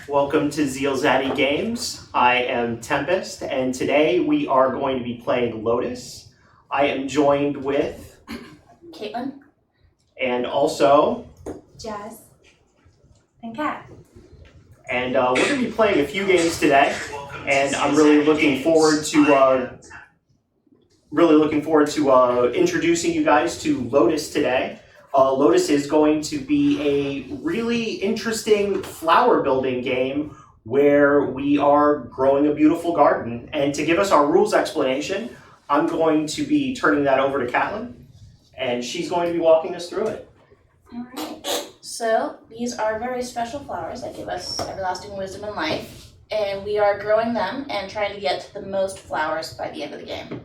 Welcome to ZealZaddy Games. I am Tempest, and today we are going to be playing Lotus. I am joined with Caitlin, and also Jazz, and Kat. And we're going to be playing a few games today, and I'm really looking forward to introducing you guys to Lotus today. Lotus is going to be a really interesting flower building game where we are growing a beautiful garden. And to give us our rules explanation, I'm going to be turning that over to Caitlin, and she's going to be walking us through it. All right. So these are very special flowers that give us everlasting wisdom in life, and we are growing them and trying to get the most flowers by the end of the game.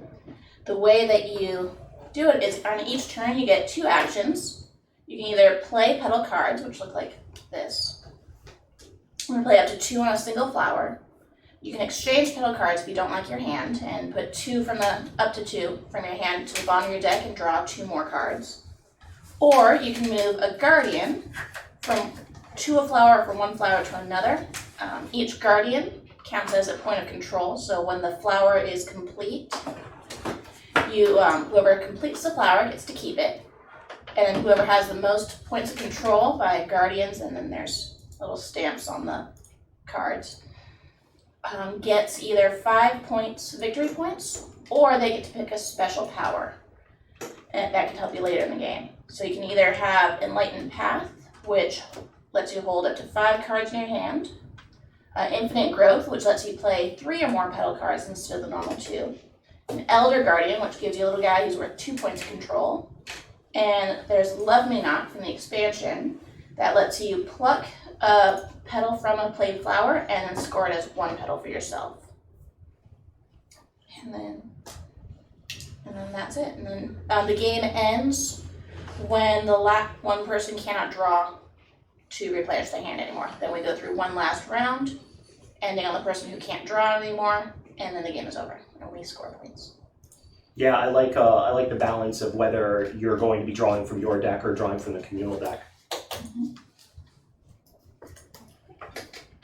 The way that you do it is on each turn you get 2 actions. You can either play petal cards, which look like this. You can play up to 2 on a single flower. You can exchange petal cards if you don't like your hand and put up to 2 from your hand to the bottom of your deck and draw 2 more cards. Or you can move a guardian to a flower or from one flower to another. Each guardian counts as a point of control, so when the flower is complete, whoever completes the flower gets to keep it. And then whoever has the most points of control by guardians, and then there's little stamps on the cards, gets either 5 points, victory points, or they get to pick a special power. And that can help you later in the game. So you can either have Enlightened Path, which lets you hold up to 5 cards in your hand. Infinite Growth, which lets you play 3 or more petal cards instead of the normal 2. An Elder Guardian, which gives you a little guy who's worth 2 points of control. And there's Love Me Not from the expansion that lets you pluck a petal from a played flower and then score it as 1 petal for yourself. And then that's it. And then the game ends when the one person cannot draw to replenish their hand anymore. Then we go through one last round, ending on the person who can't draw anymore, and then the game is over, and we score points. Yeah, I like the balance of whether you're going to be drawing from your deck or drawing from the communal deck. Mm-hmm.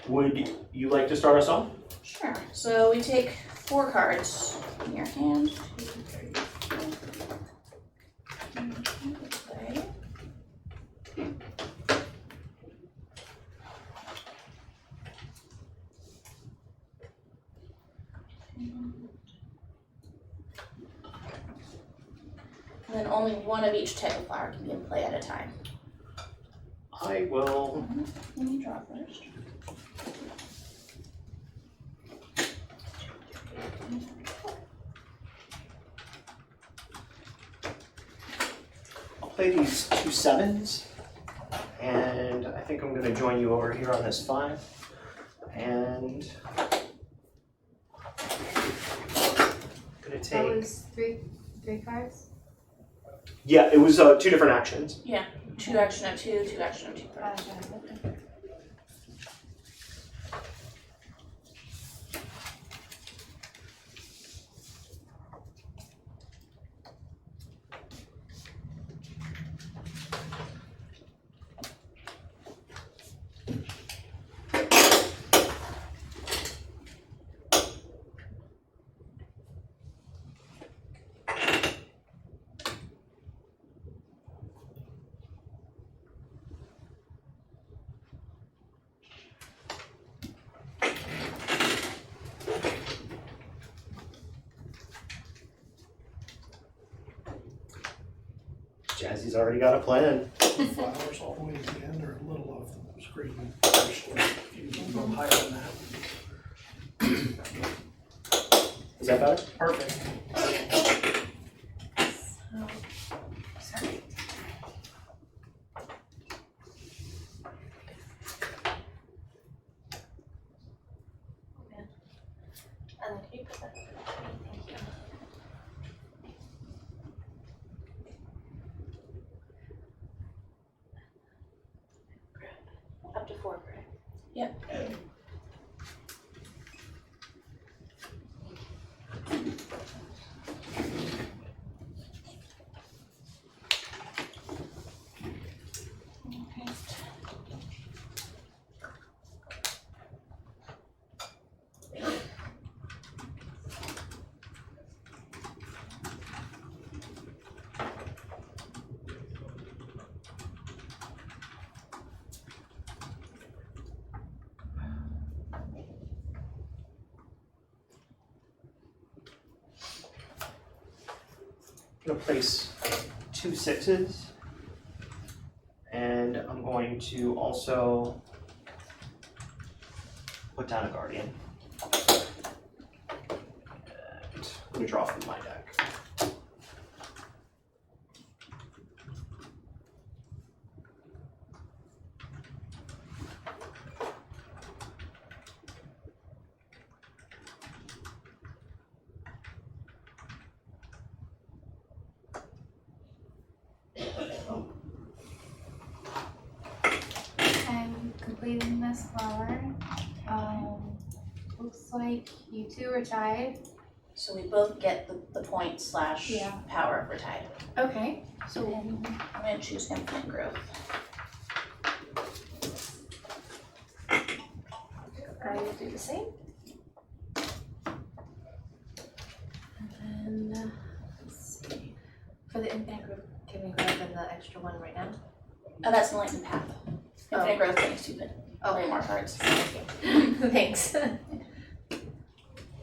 Would you like to start us off? Sure. So we take 4 cards in your hand. 2, 3, 4. Okay. And then only one of each type of flower can be in play at a time. I will. Let me draw first. I'll play these 2 7s, and I think I'm going to join you over here on this 5. And I'm going to take. That was three cards? Yeah, it was 2 different actions. Yeah, 2 action of 2, 2 action of 2. Okay. Jazzy's already got a plan. Flowers all the way to the end, or a little of the screen. If you can go higher than that. Is that better? Perfect. Sorry. And then can you put that? Thank you. Up to 4, correct? Yep. gonna place 2 6s. And I'm going to also put down a guardian. And I'm gonna draw from my deck. I'm completing this flower. Looks like you two are tied. So we both get the point / Yeah. power if we're tied. Okay. So I'm gonna choose infinite growth. I will do the same. And then, let's see. For the infinite group, can we grab them the extra one right now? Oh, that's enlightened path. Infinite Oh. growth getting stupid. Play more cards. Thanks.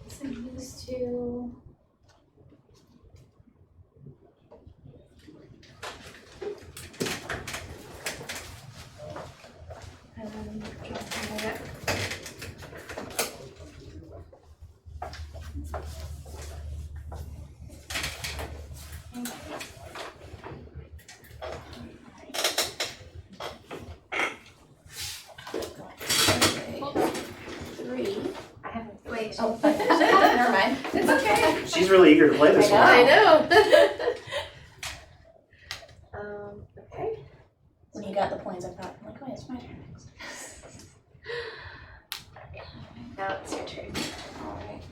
So these two. And then draw from my deck. Three. I haven't. Wait. Oh, never mind. It's okay. She's really eager to play this I one. I know. Okay. When you got the points, I thought, I'm like, wait, it's my turn next. Now it's your turn. Alright.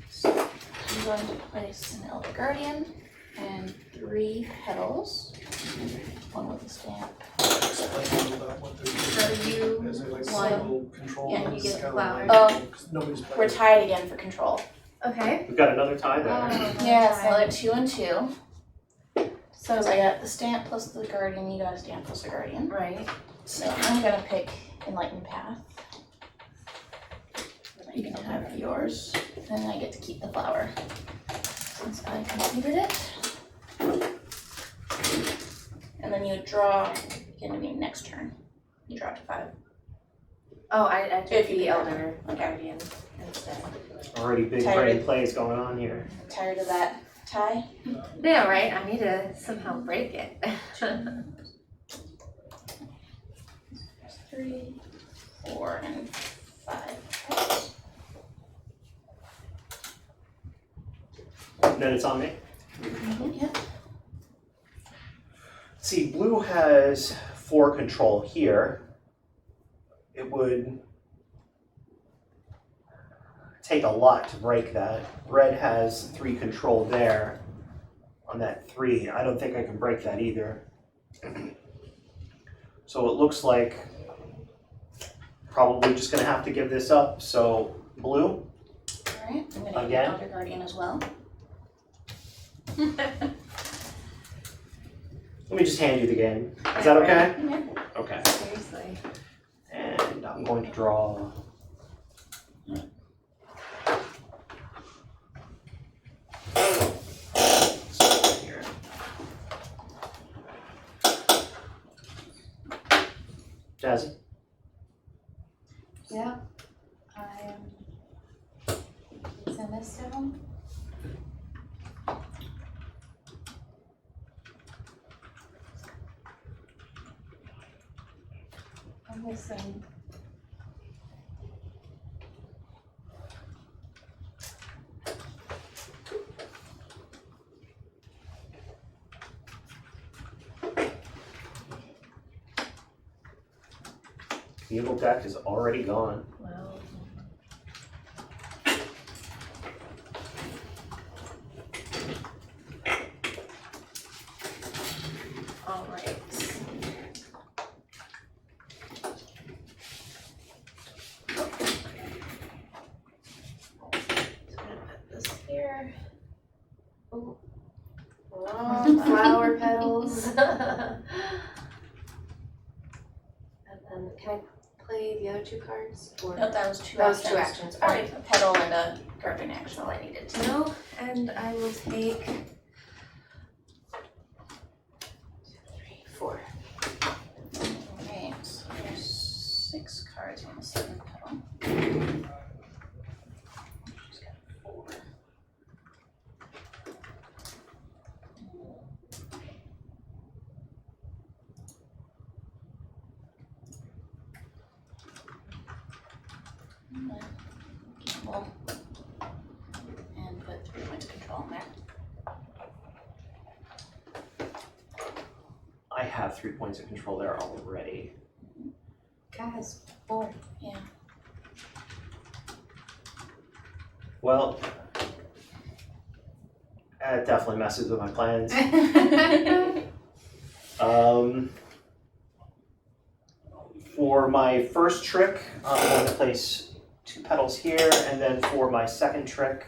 So I'm going to place an Elder Guardian and 3 petals. One with a stamp. Explain about what they're So doing. you Is it like one. single control? Yeah, you get the Kinda flower. like- Oh. 'cause nobody's played We're it. tied again for control. Okay. We've got another tie there. Yeah, it's another 2 and 2. So I got the stamp plus the guardian, you got a stamp plus a guardian. Right. So I'm gonna pick Enlightened Path. You can have yours, and I get to keep the flower. Since I completed it. And then you draw, again, I mean, next turn. You draw to 5. Oh, I took If you the can. elder guardian instead. Already big Tired. brain plays going on here. Tired of that tie? Yeah, right. I need to somehow break it. 3, 4, and 5. Then it's on me. Yep. See, blue has 4 control here. It would take a lot to break that. Red has 3 control there on that 3. I don't think I can break that either. So it looks like probably just gonna have to give this up. So blue, Alright, I'm gonna Again? get Elder Guardian as well. let me just hand you the game. Is that okay? Yeah. Okay. Seriously. And I'm going to draw. Here. Jazzy. Yeah. I send this to him. I'm missing. The evil deck is already gone. Well. All right. Just gonna put this here. Oh, wrong flower petals. And then can I play the other 2 cards? Or Nope, that was 2 that was actions. 2 actions. Or Alright, a petal and a guardian that's action. all I needed to know. And I will take 2, 3, 4. Okay, so there's 6 cards on the 7th petal. She's got 4. Gamble. And put 3 points of control in there. I have 3 points of control there already. Guys, 4. Yeah. Well, it definitely messes with my plans. For my first trick, I'm going to place 2 petals here, and then for my second trick,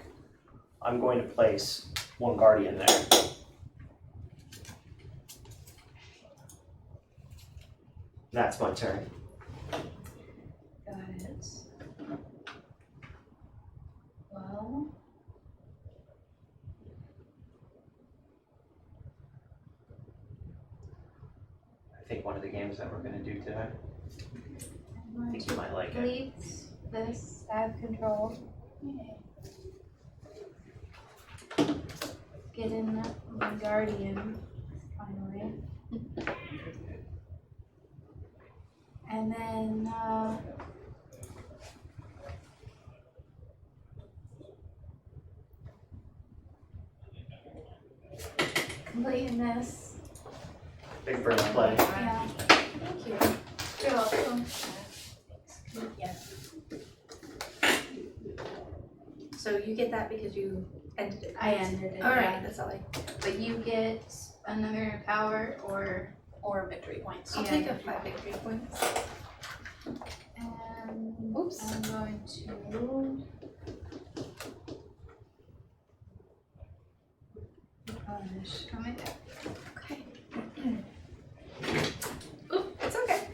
I'm going to place 1 guardian there. That's my turn. Got it. Well, I think one of the games that we're going to do today. I'm I going think to you might like it. delete this. I have control. Get in my guardian, finally. And then, completing this. Big brain play. Yeah. Thank you. You're welcome. Yeah. So you get that because you ended it. I ended it. Alright, Yeah. that's all I. But you get another power Or victory points. I'll Yeah, take a victory 5 victory points. And Oops. I'm going to punish. from it. Okay. Oop, it's okay.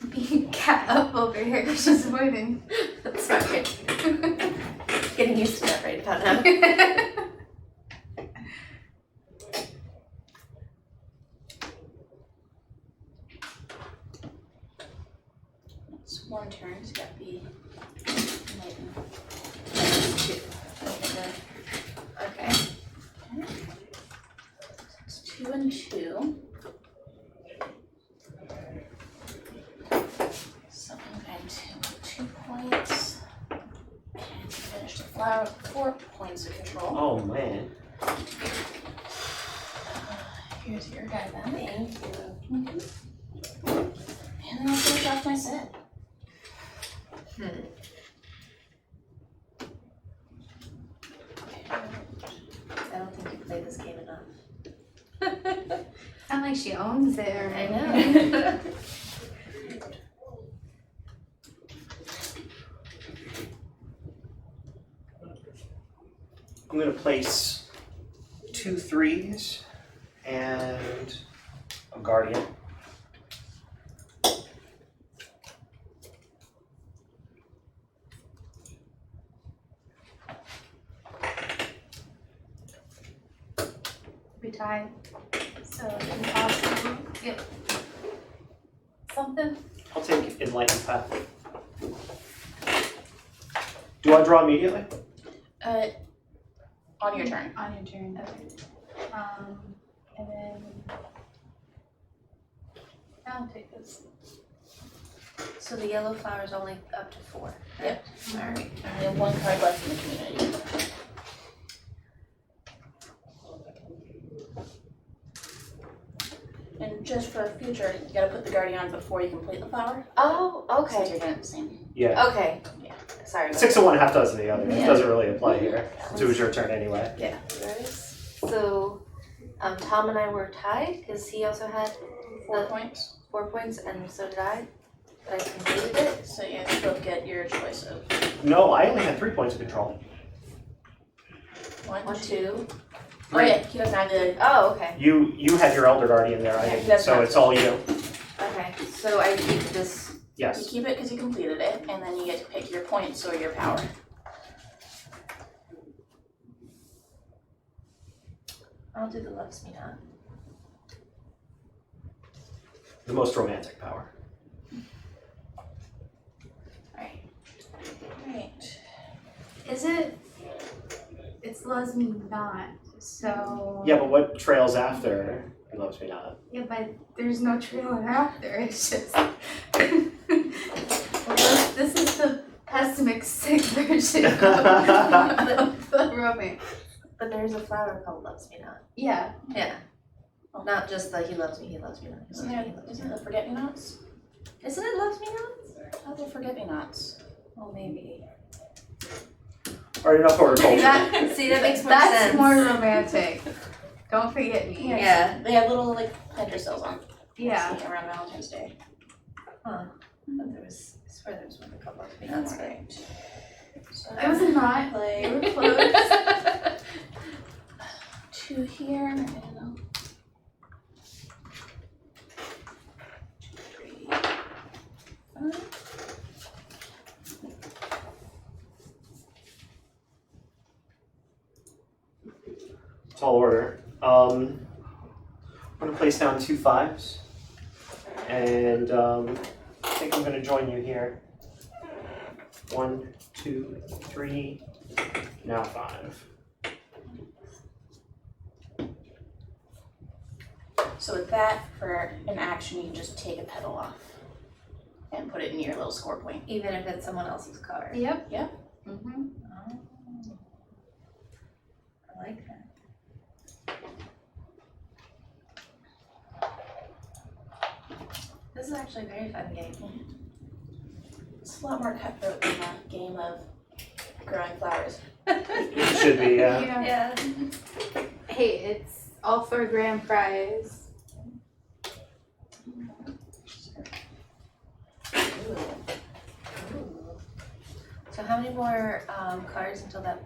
Being cat up over here, just waiting. That's not good. Getting used to that right about now. It's 1 turn, it's got to be enlightened. 2. Okay. It's 2 and 2. So I'm going to 2 points. And finish the flower with 4 points of control. Oh man. Here's your guy then. Thank you. And then I'll finish off my set. I don't think you played this game enough. Sound like she owns it already. I know. I'm going to place 2 3s and a guardian. We tied. So impossible. Yep. Something. I'll take Enlightened Path. Do I draw immediately? On your turn. On your turn. Okay. And then I'll take this. So the yellow flower is only up to 4. Yep. Alright. We have 1 card left in the community. And just for future, you gotta put the guardian on before you complete the flower. Oh, Since okay. you're doing it the same. Yeah. Okay. Yeah. Sorry. about 6 of one, half dozen of the other. It Yeah. doesn't really apply here. So it was your turn anyway. that. So, Tom and I were tied because he also had 4 points. 4 points and so did I. But I completed it. So you both get your choice of No, I only had 3 points of control. 1, 1, 2. Oh yeah, he doesn't have the. Oh, okay. You had your Elder Guardian there, I Yeah, didn't, that's so not- it's all you. Okay. Okay, so I keep this. You Yes. keep it because you completed it, and then you get to pick your points or your power. I'll do the loves me not. The most romantic power. Right. Is it? It's loves me not. So. Yeah, but what trails after He Loves Me Not? Yeah, but there's no trailer after. It's just. This is the pessimistic version of the romance. But there's a flower called loves me not. Yeah. Yeah. Not just the he loves me not. Isn't there the forget-me-nots? Isn't it loves me not? Oh, the forget-me-nots. Oh, maybe. Alright, enough horticulture. See, that makes more That's sense. more romantic. Don't forget me. Yeah. They have little like planter cells on. Yeah. Around Valentine's Day. Huh. But I swear there was one called loves me not. That's right. So It was not. play You were close. 2 here. I don't know. 2, 3, 5. Tall order. I'm gonna place down 2 5s. And I think I'm gonna join you here. 1, 2, 3, now 5. So with that, for an action, you can just take a petal off and put it in your little score point. Even if it's someone else's card. Yep. Mm-hmm. Oh. I like that. This is actually a very fun game. It's a lot more cutthroat than a game of growing flowers. It should be, yeah. Yeah. Hey, it's all for grand prize. So how many more cards until that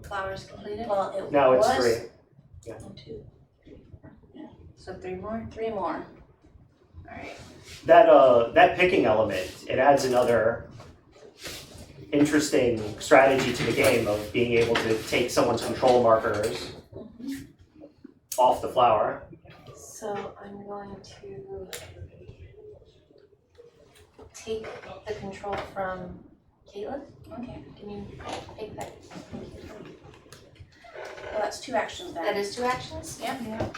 flower's completed? Well, it Now it's was 3. 1, 2, 3, 4. So 3 more? 3 more. Alright. That picking element, it adds another interesting strategy to the game of being able to take someone's control markers off the flower. So I'm going to take the control from Caitlin. Okay. Can you take that? Well, that's 2 actions then. That is 2 actions? Yep.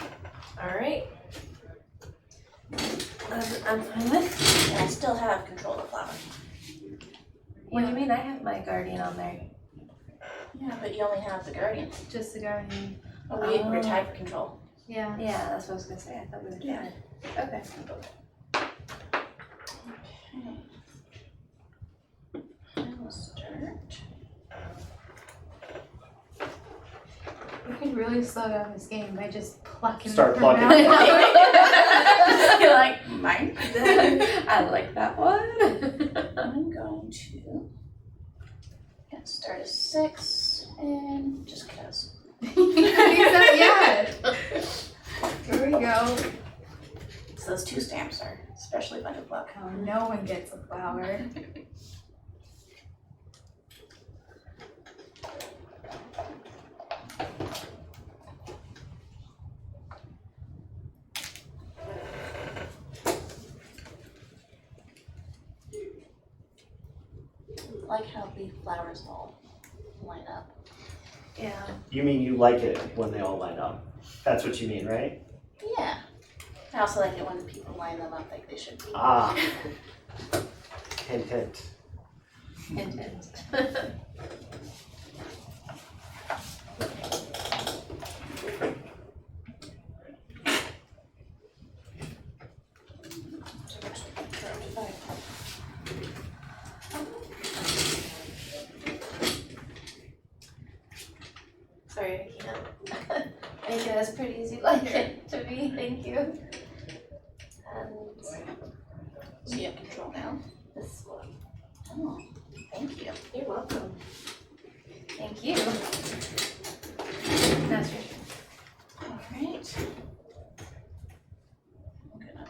Alright. I'm fine with. And I still have control of the flower. What do you mean? I have my guardian on there. Yeah, but you only have the guardian. Just the guardian. Oh, we're tied for control. Yeah. Yeah, that's what I was gonna say. I thought we were doing Yeah. it. Okay. I will start. You can really slow down this game by just plucking Start them plucking. out. You're like, mine. I like that one. I'm going to start a 6 and just cause. Yeah. Here we go. So those 2 stamps are especially fun to pluck. Oh, no one gets a flower. I like how the flowers all line up. Yeah. You mean you like it when they all line up? That's what you mean, right? Yeah. I also like it when people line them up like they should be. Ah. Hint, hint. Hint, hint. Sorry, I can't make it as pretty as you'd like it to be. Thank you. And So you have control now. this one. Oh, thank you. You're welcome. Thank you. That's your turn. All right. I'm gonna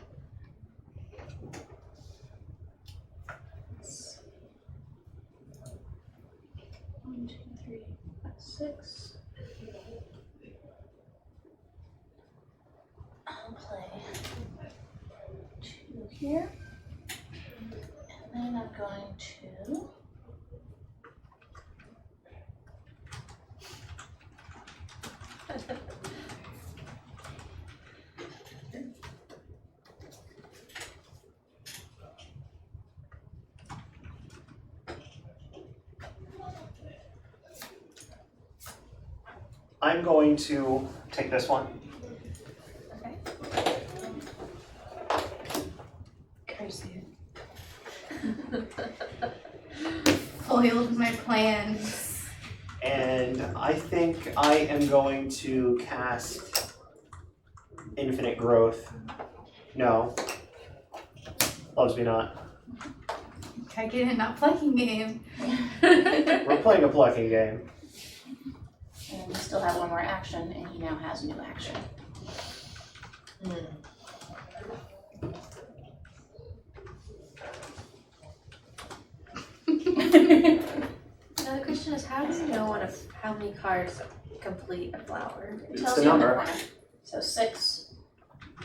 6. I'll play 2 here. And then I'm going to I'm going to take this one. Okay. Curse you. Foiled my plans. And I think I am going to cast Infinite Growth. No. Loves me not. I get a not plucking game. We're playing a plucking game. And we still have one more action, and he now has a new action. Now the question is, how do you know how many cards complete a flower? It It's tells the you in the number. corner. So 6,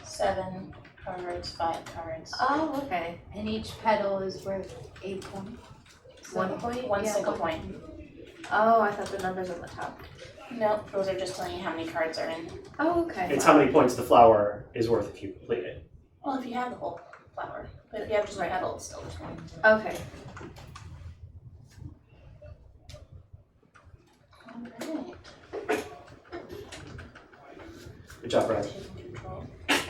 7 cards, 5 cards. Oh, okay. And each petal is worth a point. 1 point? One Yeah, single one point. Oh, I thought the numbers on the top. Nope, those are just telling you how many cards are in. Oh, okay. It's how many points the flower is worth if you complete it. Well, if you have the whole flower. But if you have just a petal, it's still just one. Okay. Alright. Good job, Brad. Taking control. Thank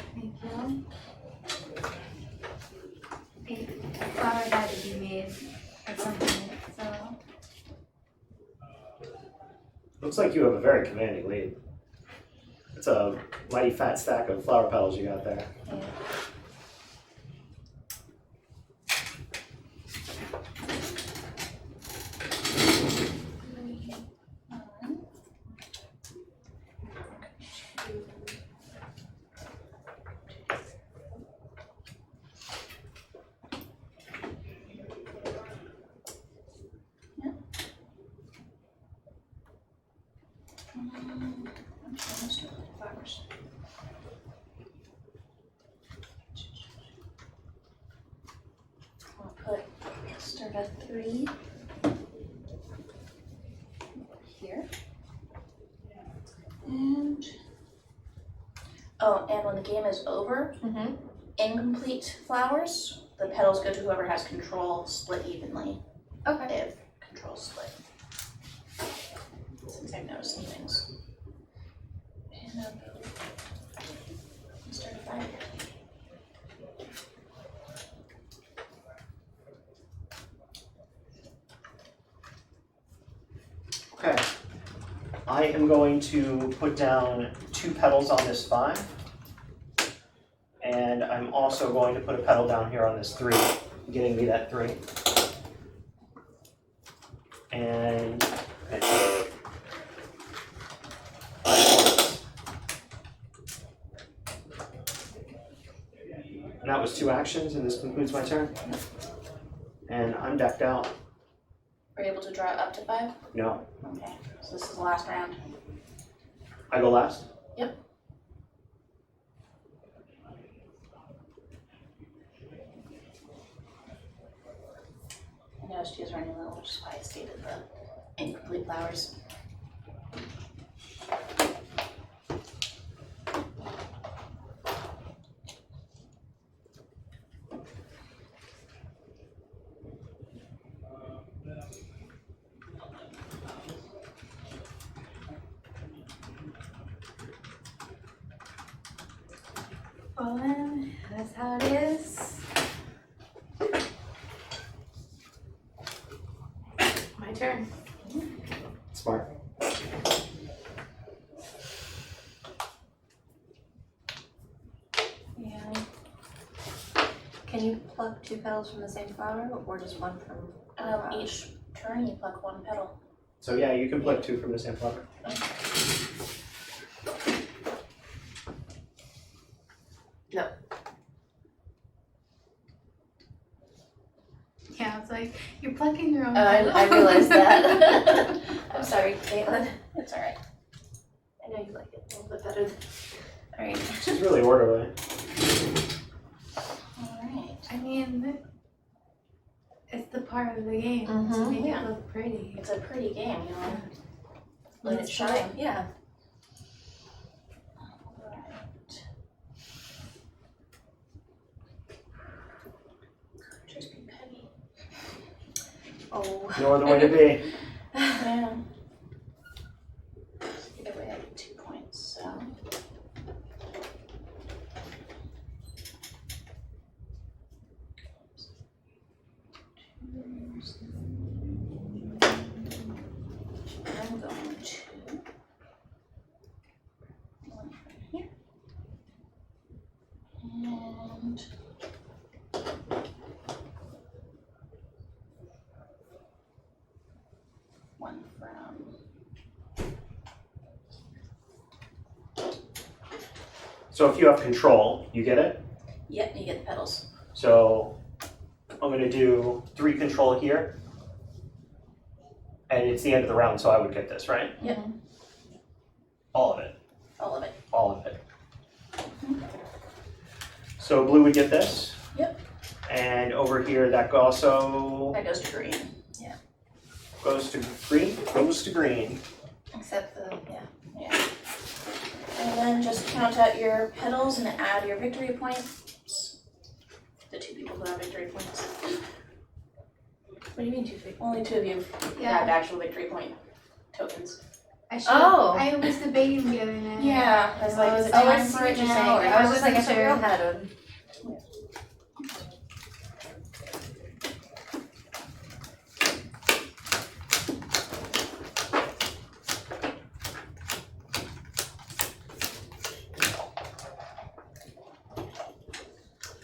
you. A flower had to be made at some point, so. Looks like you have a very commanding lead. It's a mighty fat stack of flower petals you got there. Yeah. Flowers. I'll start at 3 here. And and when the game is over, Mm-hmm. incomplete flowers, the petals go to whoever has control, split evenly. Okay. If control split. Since I'm noticing things. And start at 5. Okay. I am going to put down 2 petals on this 5. And I'm also going to put a petal down here on this 3, getting me that 3. And and that was 2 actions, and this concludes my turn. And I'm decked out. Are you able to draw up to 5? No. Okay, so this is the last round. I go last? Yep. I noticed you guys running low, which is why I stated the incomplete flowers. Well then, that's how it is. My turn. Smart. Yeah. Can you pluck 2 petals from the same flower, or just one from? Each turn you pluck 1 petal. So yeah, you can pluck 2 from the same flower. No. Yeah, it's like you're plucking your own. I realized that. I sorry, Caitlin. It's alright. I know you like it a little bit better than. Alright. She's really orderly. Alright. I mean, it's the part of the game to make Yeah. it look pretty. It's a pretty game, you know. Let it It's shine. fine, yeah. Alright. Just be petty. Oh. No other way to be. Yeah. Either way, I get 2 points, so. I'm going to. One from here. And. One from. So if you have control, you get it. Yep, you get the pedals. So I'm gonna do 3 control here. And it's the end of the round, so I would get this, right? Yep. All of it. All of it. All of it. So blue would get this. Yep. And over here, that also That goes to green. goes to green. Goes to green. Except the, yeah. And then just count out your pedals and add your victory points. The 2 people who have victory points. What do you mean 2 people? Only 2 of you have actual victory point tokens. I should. Oh. I was debating the other night. Yeah, I was like, is it Oh, time I for see it what you're now? saying. Or I was just like, I wasn't thought we sure. all had them.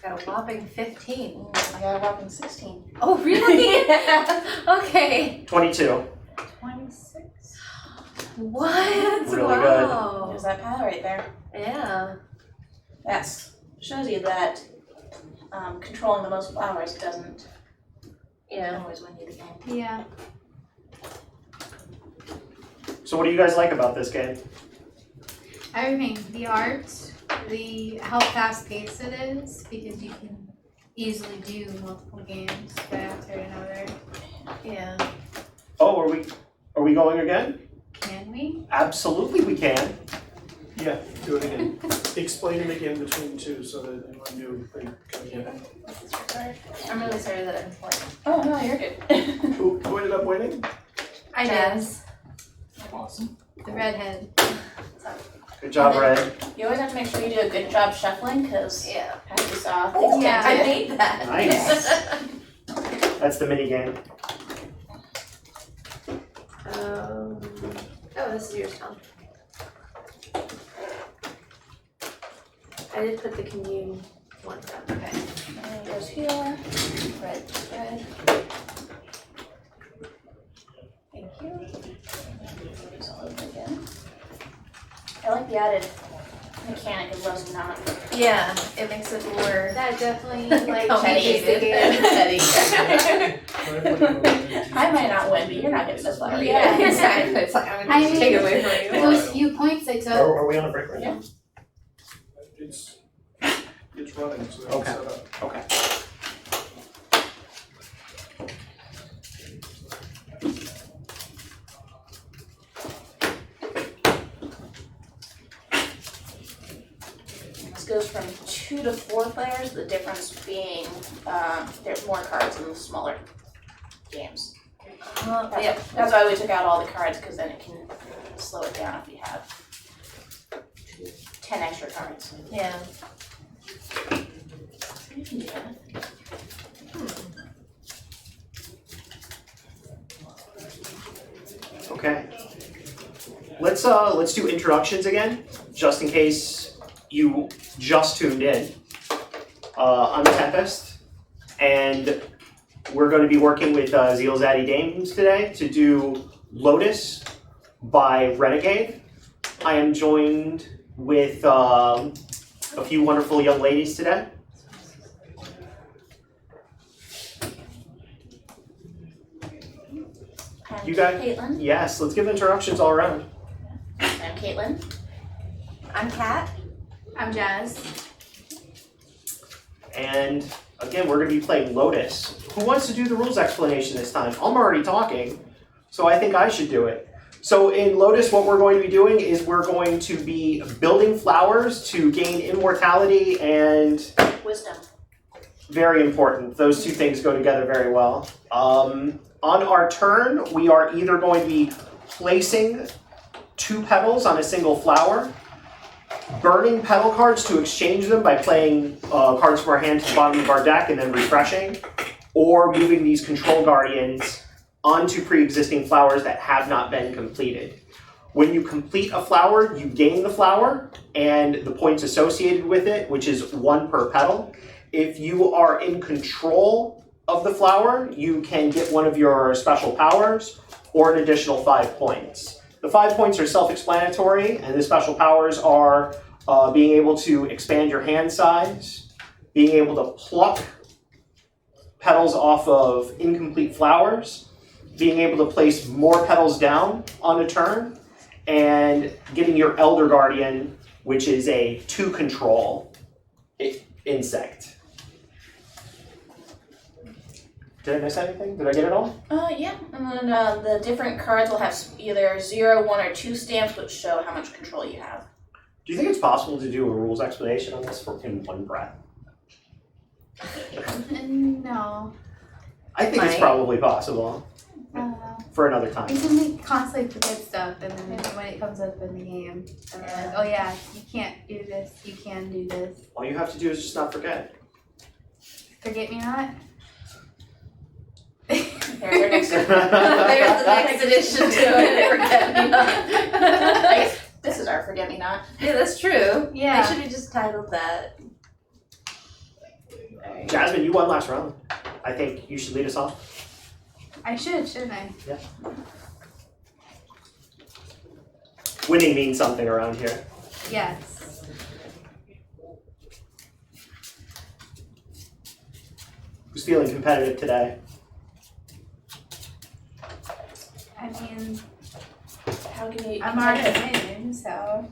Got a whopping 15. I got a whopping 16. Oh, really? Okay. 22. 26. What? Really Wow. There's that pad right there. Yeah. That's shows you that controlling the most flowers doesn't Yeah. always win you the game. Yeah. So what do you guys like about this game? Everything. The art, how fast paced it is, because you can easily do multiple games right after another. Yeah. Oh, are we going again? Can we? Absolutely we can. Yeah, do it again. Explain it again between 2 so that anyone new coming in. I'm really sorry that I'm playing. Oh no, you're good. Who ended up winning? I Jazz. Awesome. The redhead. Good job, And then- Red. You always have to make sure you do a good job shuffling, because Yeah. as you saw, Oh, things yeah. get I to it. made that. Nice. That's the mini game. Oh, this is yours, Tom. I did put the commune one down. Okay. And it goes here. Red, red. Thank you. Use all over again. I like the added mechanic of those not. Yeah, it makes it more That definitely complicated. changes the game. I might not win, but you're not getting this flower. Yeah, exactly. It's like I'm I gonna mean, take it away from you. Those few points I took. Are we on a break right now? It's running, so it's Okay. set up. Okay. This goes from 2 to 4 players, the difference being there's more cards in the smaller games. Yep. That's why we took out all the cards, because then it can slow it down if you have 10 extra cards. Yeah. You can do that. Okay. Let's do introductions again, just in case you just tuned in. I'm Tempest, and we're going to be working with ZealZaddy Games today to do Lotus by Renegade. I am joined with a few wonderful young ladies today. I'm You got- Caitlin. Yes, let's give introductions all around. I'm Caitlin. I'm Kat. I'm Jazz. And again, we're going to be playing Lotus. Who wants to do the rules explanation this time? I'm already talking, so I think I should do it. So in Lotus, what we're going to be doing is we're going to be building flowers to gain immortality and Wisdom. very important. Those two things go together very well. On our turn, we are either going to be placing 2 petals on a single flower, burning petal cards to exchange them by playing cards from our hand to the bottom of our deck and then refreshing, or moving these control guardians onto pre-existing flowers that have not been completed. When you complete a flower, you gain the flower and the points associated with it, which is 1 per petal. If you are in control of the flower, you can get one of your special powers or an additional 5 points. The 5 points are self-explanatory, and the special powers are being able to expand your hand size, being able to pluck petals off of incomplete flowers, being able to place more petals down on a turn, and getting your Elder Guardian, which is a 2 control insect. Did I miss anything? Did I get it all? Yeah. And then the different cards will have either 0, 1, or 2 stamps, which show how much control you have. Do you think it's possible to do a rules explanation on this in one breath? No. I think it's Might. probably possible I don't know. for another time. Because we constantly forget stuff, and then when it comes up in the game, then we're like, oh yeah, you can't do this, you can do this. All you have to do is just not forget. Forget me not? There's the next addition to it. Forget-me-not. This is our forget-me-not. Yeah, that's true. Yeah. They should have just titled that. Jasmine, you won last round. I think you should lead us off. I should, shouldn't I? Yeah. Winning means something around here. Yes. Who's feeling competitive today? I mean, How can you? I'm already winning, so.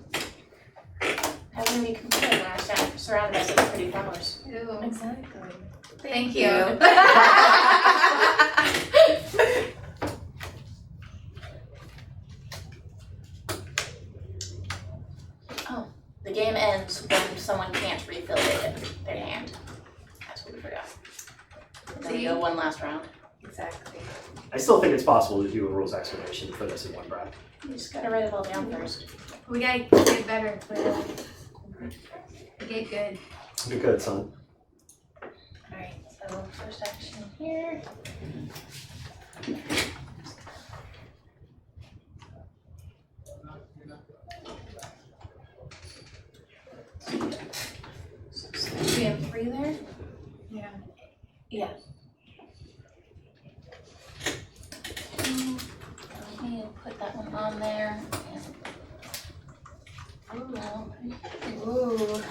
How can we compete when we're surrounded by such pretty flowers? Ew. Exactly. Thank you. The game ends when someone can't refill their hand. That's what we forgot. And then we go one last round. Exactly. I still think it's possible to do a rules explanation for this in one breath. You just gotta write it all down first. We gotta get better, clearly. Get good. You're good, son. Alright, so first action here. So 3 and 3 there? Yeah. Yeah. Let me put that one on there. Ooh.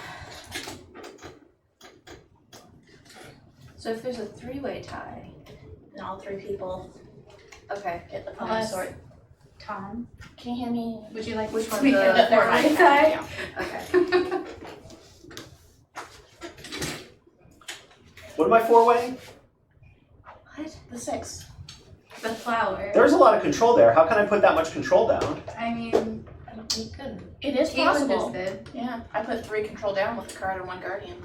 So if there's a 3-way tie, And all 3 people okay. get the prime Unless- sword. Tom, Can you hand me? would you like Which to one, speak the of the Never mind. four-way tie? Okay. What am I 4-way? What? The 6. The flower. There's a lot of control there. How can I put that much control down? I mean, You couldn't. It is Caitlin possible. just did. Yeah, I put 3 control down with a card and 1 guardian.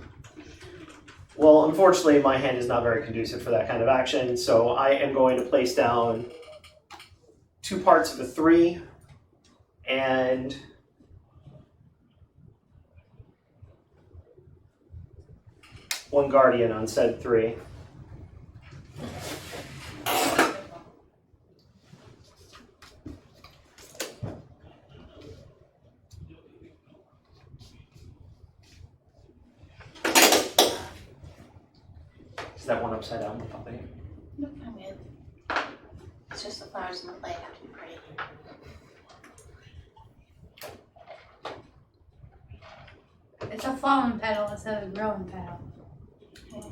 Well, unfortunately, my hand is not very conducive for that kind of action, so I am going to place down 2 parts of a 3 and one guardian on said 3. Is that one upside down? Probably. Nope, I'm good. It's just the flowers in the play have to be pretty. It's a fallen petal instead of a growing petal. Okay.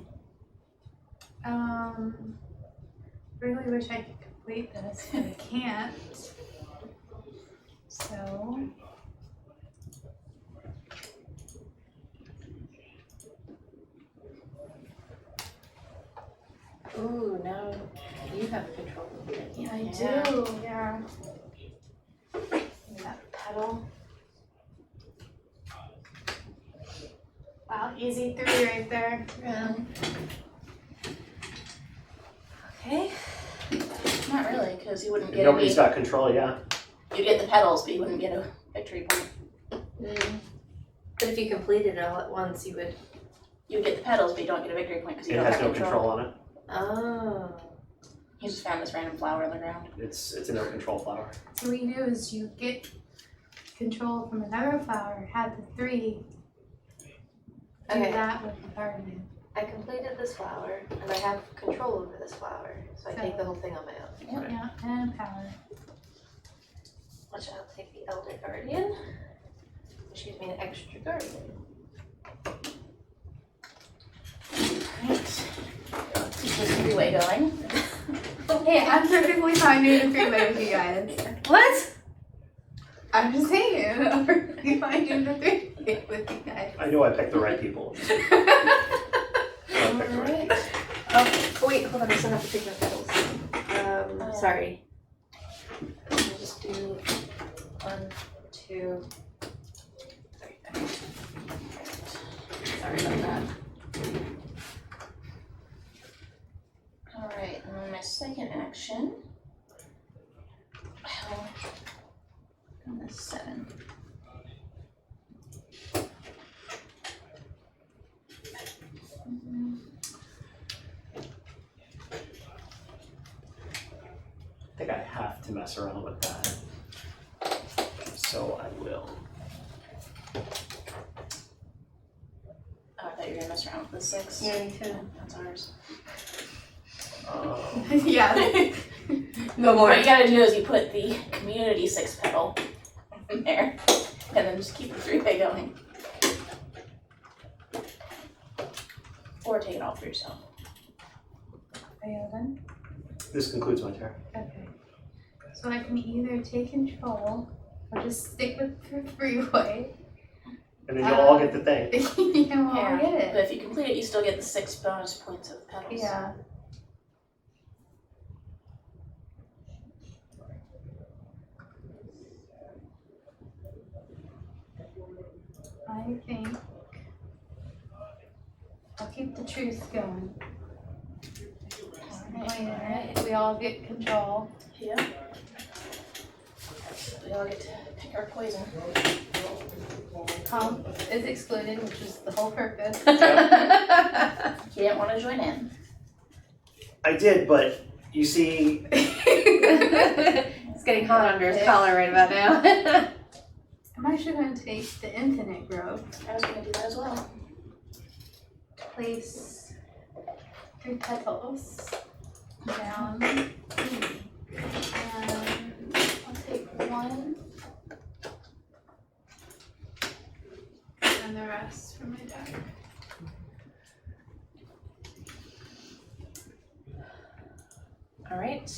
Really wish I could complete this, but I can't. So. Ooh, now you have control over it. Yeah, I Yeah. do. Yeah. That pedal. Wow, easy 3 right there. Yeah. Okay. Not really, because you wouldn't get Nobody's any. got control, yeah. You'd get the pedals, but you wouldn't get a victory point. But if you completed it all at once, you would. You would get the pedals, but you don't get a victory point because you It don't has have no control on it. Oh. You just found this random flower on the ground. It's a no control flower. So what you do is you get control from another flower, had the 3, do Okay. that with the garden. I completed this flower, and I have control over this flower, so I take the whole thing on my own. Yeah, and power. Which I'll take the Elder Guardian, which gives me an extra guardian. Right. Keep this 3-way going. Hey, I'm perfectly fine doing a 3-way with you guys. What? I'm just saying, I'm perfectly fine doing a 3-way with you guys. I know I picked the right people. I picked the right people. Oh, wait, hold on, I still have to pick my petals. Sorry. I'll just do 1, 2, 3. Okay. Sorry about that. Alright, and then my second action. Well, on this 7. I think I have to mess around with that. So I will. Oh, I thought you were gonna mess around with the 6. Yeah, me too. That's ours. Yeah. No What you gotta do is you put the community 6 pedal in there, and then just keep the 3-way going. Or take it all for yourself. Are you done? This concludes my turn. Okay. So I can either take control or just stick with the 3-way. And then you'll all get the thing. Yeah, well, I'll get But it. if you complete it, you still get the 6 bonus points of pedals. Yeah. I think I'll keep the truth going. Alright, we all get control. Yeah. We all get to pick our poison. Comp is excluded, which is the whole purpose. You didn't want to join in. I did, but you see, It's getting hot under his collar right about now. I'm actually going to take the infinite growth, I was gonna do that as well. place 3 petals down, and I'll take 1, and the rest from my deck. All right,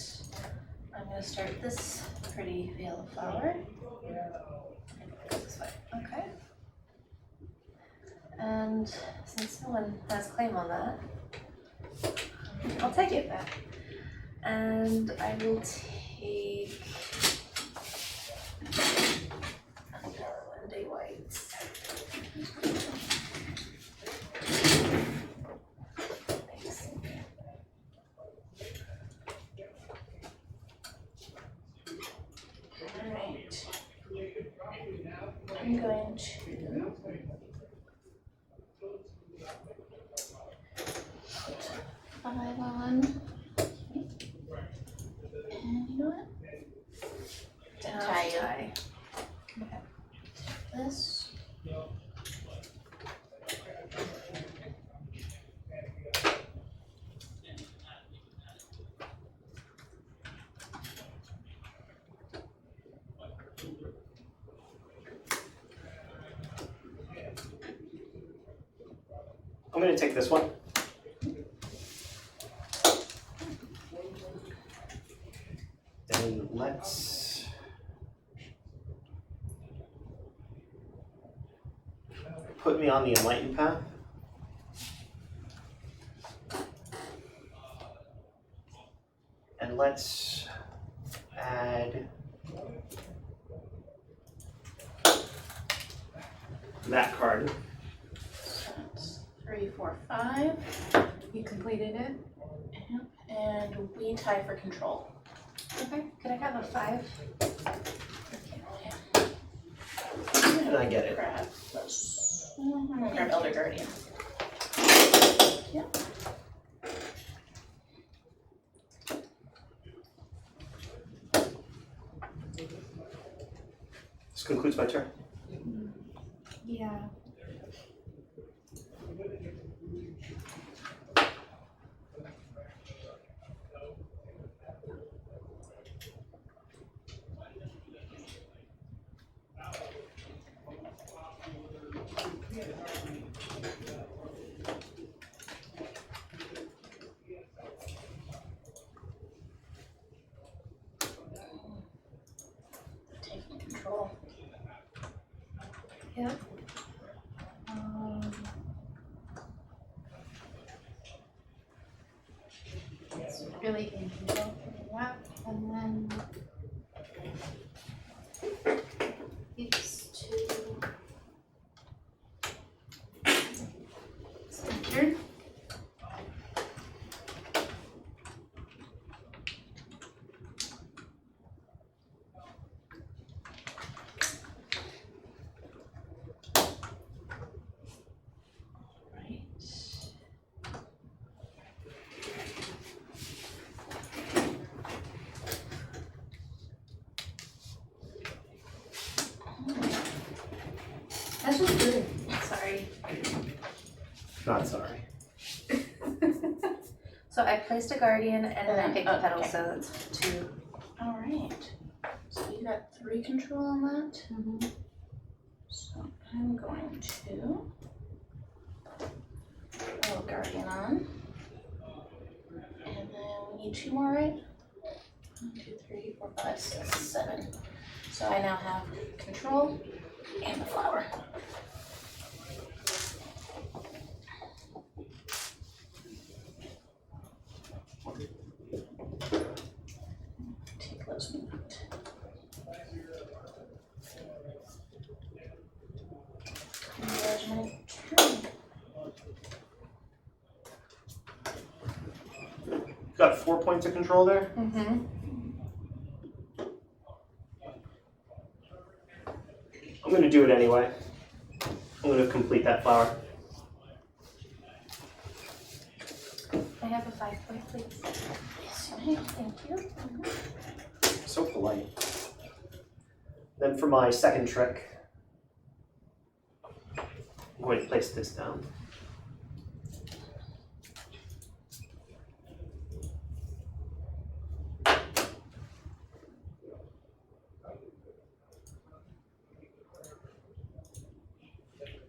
I'm gonna start this pretty veil of flower. This way, okay. And since no one has claim on that, I'll take it back. And I will take 1 day whites. Thanks. Alright. I'm going to put 5 on. And you know what? Tie Tie. this. I'm going to take this one. let's put me on the enlightened path. And let's add that card. So it's 3, 4, 5. You completed it? Yep. And we tie for control. Okay. Could I have a 5? And I get it. Grab those. I'm gonna grab Elder Guardian. Yep. This concludes my turn. Yeah. Taking control. Yep. It's really in control for that. And then these two centered. Right. That's just good. Sorry. Not sorry. So I placed a guardian and then I picked the petal, Okay. so that's 2. Alright. So you got 3 control on that. Mm-hmm. So I'm going to throw Guardian on. And then we need 2 more, right? 1, 2, 3, 4, 5, 6, 7. So I now have control and the flower. Take those movement. And there's my turn. Got 4 points of control there. Mm-hmm. I'm going to do it anyway. I'm going to complete that flower. I have a 5 point, please. Yes, ma'am. Thank you. So polite. Then for my second trick, I'm going to place this down.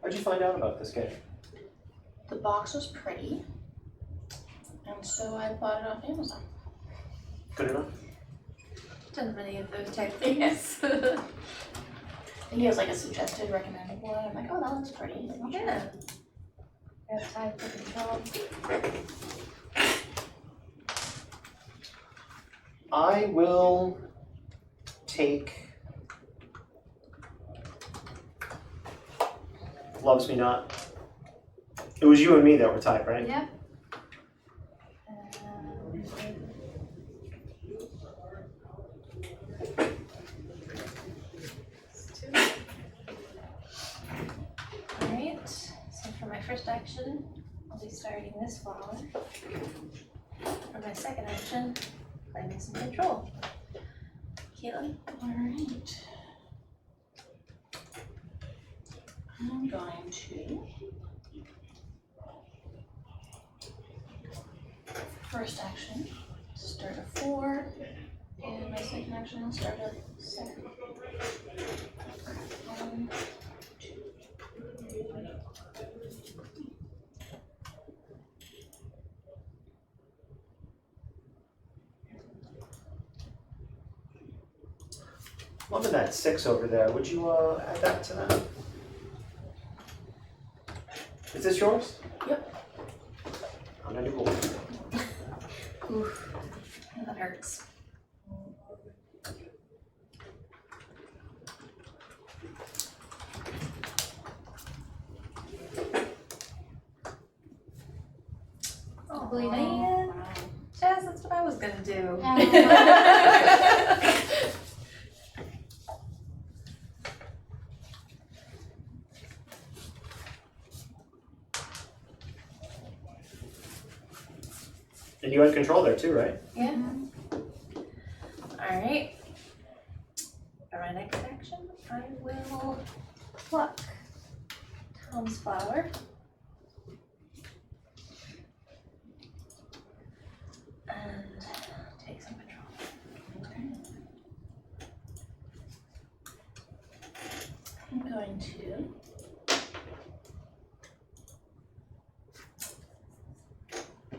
How'd you find out about this game? The box was pretty, and so I bought it off Amazon. Good enough? Done many of those type Yes. things. I think it was like a suggested recommended one. I'm like, oh, that looks pretty. Like, oh, Yeah. Got time for control. I will take Loves Me Not. It was you and me that were tied, right? Yep. Alright, so for my first action, I'll be starting this flower. For my second action, claiming some control. Caitlin? Alright. I'm going to first action, start a 4, and my second action, start a 7. 1, 2, 3. Loving that 6 over there. Would you add that to that? Is this yours? Yep. On a new board. Oof, that hurts. Oh Bleeding. man, Jazz, that's what I was gonna do. And you had control there too, right? Yeah. Alright. For my next action, I will pluck Tom's flower. And take some control. I'm going to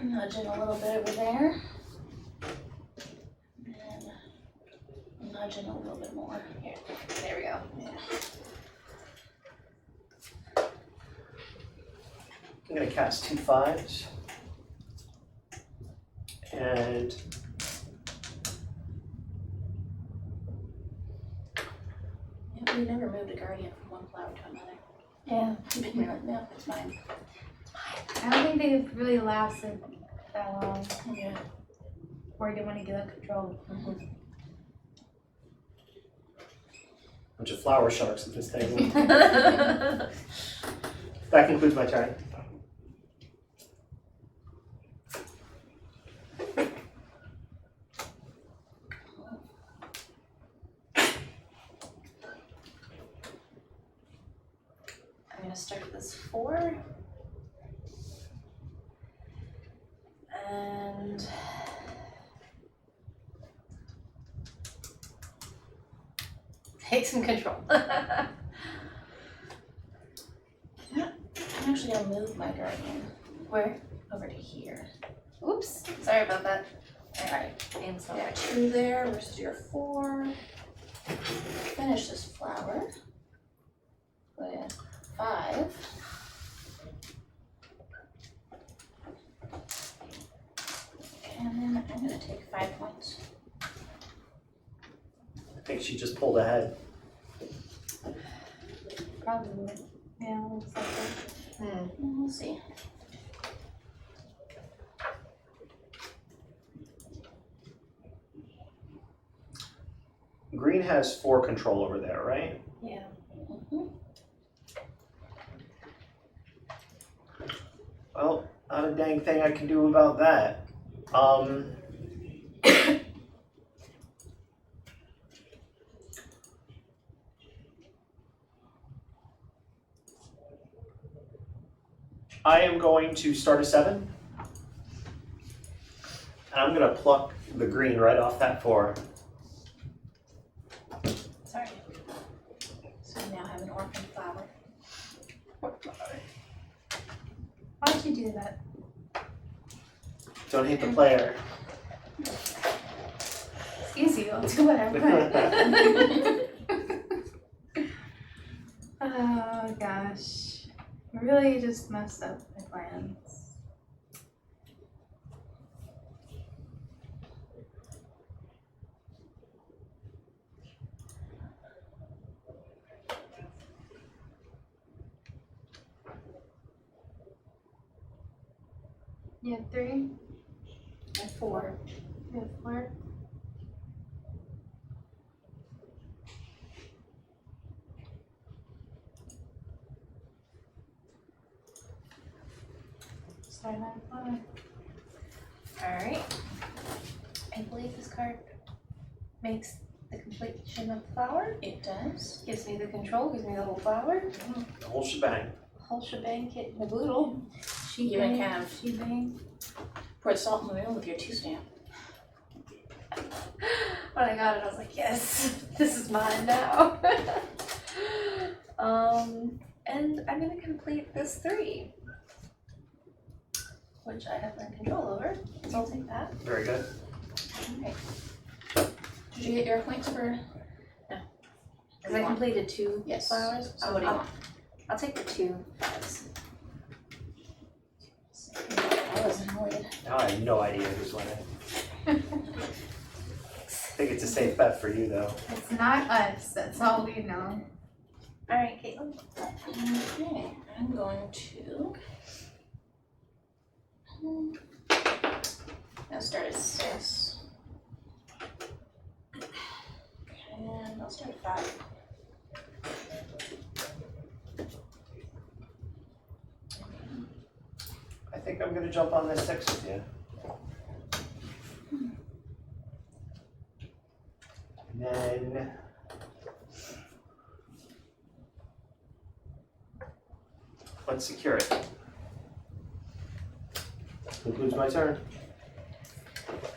nudge in a little bit over there. And nudge in a little bit more. Here. There we go. Yeah. I'm gonna cast 2 5s. And Yeah, we never moved a guardian from one flower to another. Yeah. Keep it here. No, it's mine. I don't think they've really lasted that long. Yeah. Or do you want to give that control? bunch of flower sharks at this table. That concludes my turn. I'm gonna start this 4. And take some control. I'm actually gonna move my guardian Where? over to here. Oops, sorry about that. Alright, And so yeah, 2 there versus your 4. Finish this flower with 5. And then I'm gonna take 5 points. I think she just pulled ahead. Probably. Yeah, looks like it. We'll see. Green has 4 control over there, right? yeah. Well, not a dang thing I can do about that. I am going to start a 7. And I'm gonna pluck the green right off that 4. Sorry. So we now have an orphan flower. Why'd you do that? Don't hate the player. Excuse you, I'll do whatever. Oh gosh. I really just messed up my plans. You have 3? And 4. You have 4? Sorry, not 5. Alright. I believe this card makes the completion of the flower. It does. Gives me the control, gives me the whole flower. The whole shebang. Whole shebang, kit and caboodle. She You and bang, Cav. she bang. Pour salt in the room with your 2 stamp. When I got it, I was like, yes, this is mine now. And I'm gonna complete this 3, which I have no control over, so I'll take that. Very good. Okay. Did you get your points for? No. Because I completed 2 Yes. flowers. So what do you want? I'll take the 2 flowers. I was in the lead. Now I have no idea who's winning. I think it's a safe bet for you though. It's not us, that's all we know. Alright, Caitlin. Okay, I'm going to. I'll start at 6. And I'll start at 5. I think I'm gonna jump on this 6 with you. And then let's secure it. Concludes my turn.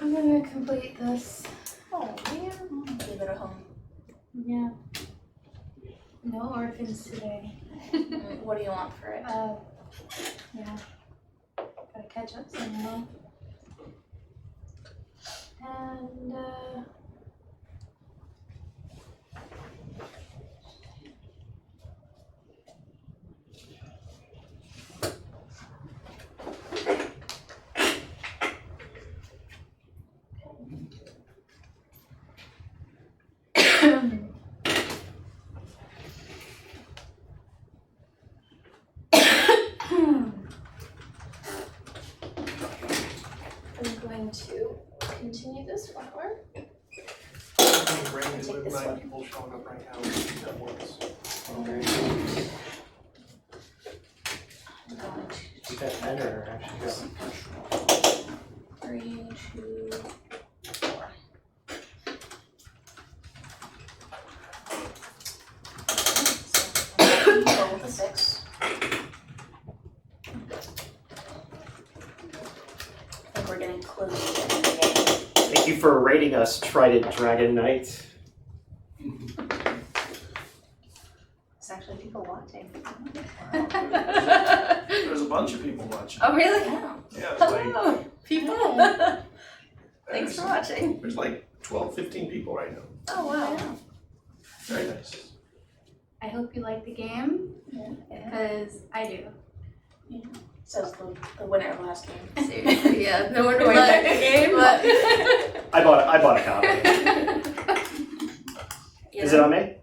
I'm gonna complete this. Oh, man. Leave it at home. Yeah. No orphans today. What do you want for it? Yeah. Gotta catch up somehow. And I'm going to continue this flower. It's raining Take with this 9 one. people showing up right now at once. I'm going to. You got 10 or actually go? 3, 2, 4. Go with the 6. I think we're getting close to the end of the game. Thank you for rating us, Trident Dragon Knight. There's actually people watching. There's a bunch of people watching. Oh, really? Yeah. Yeah, it's like, Hello, people. Thanks for watching. there's like 12, 15 people right now. Oh, wow. Very nice. I hope you like the game, Yeah. because I do. Says the winner of last game. Seriously, yeah. No wonder why you like the game. I bought a copy. Is it on me?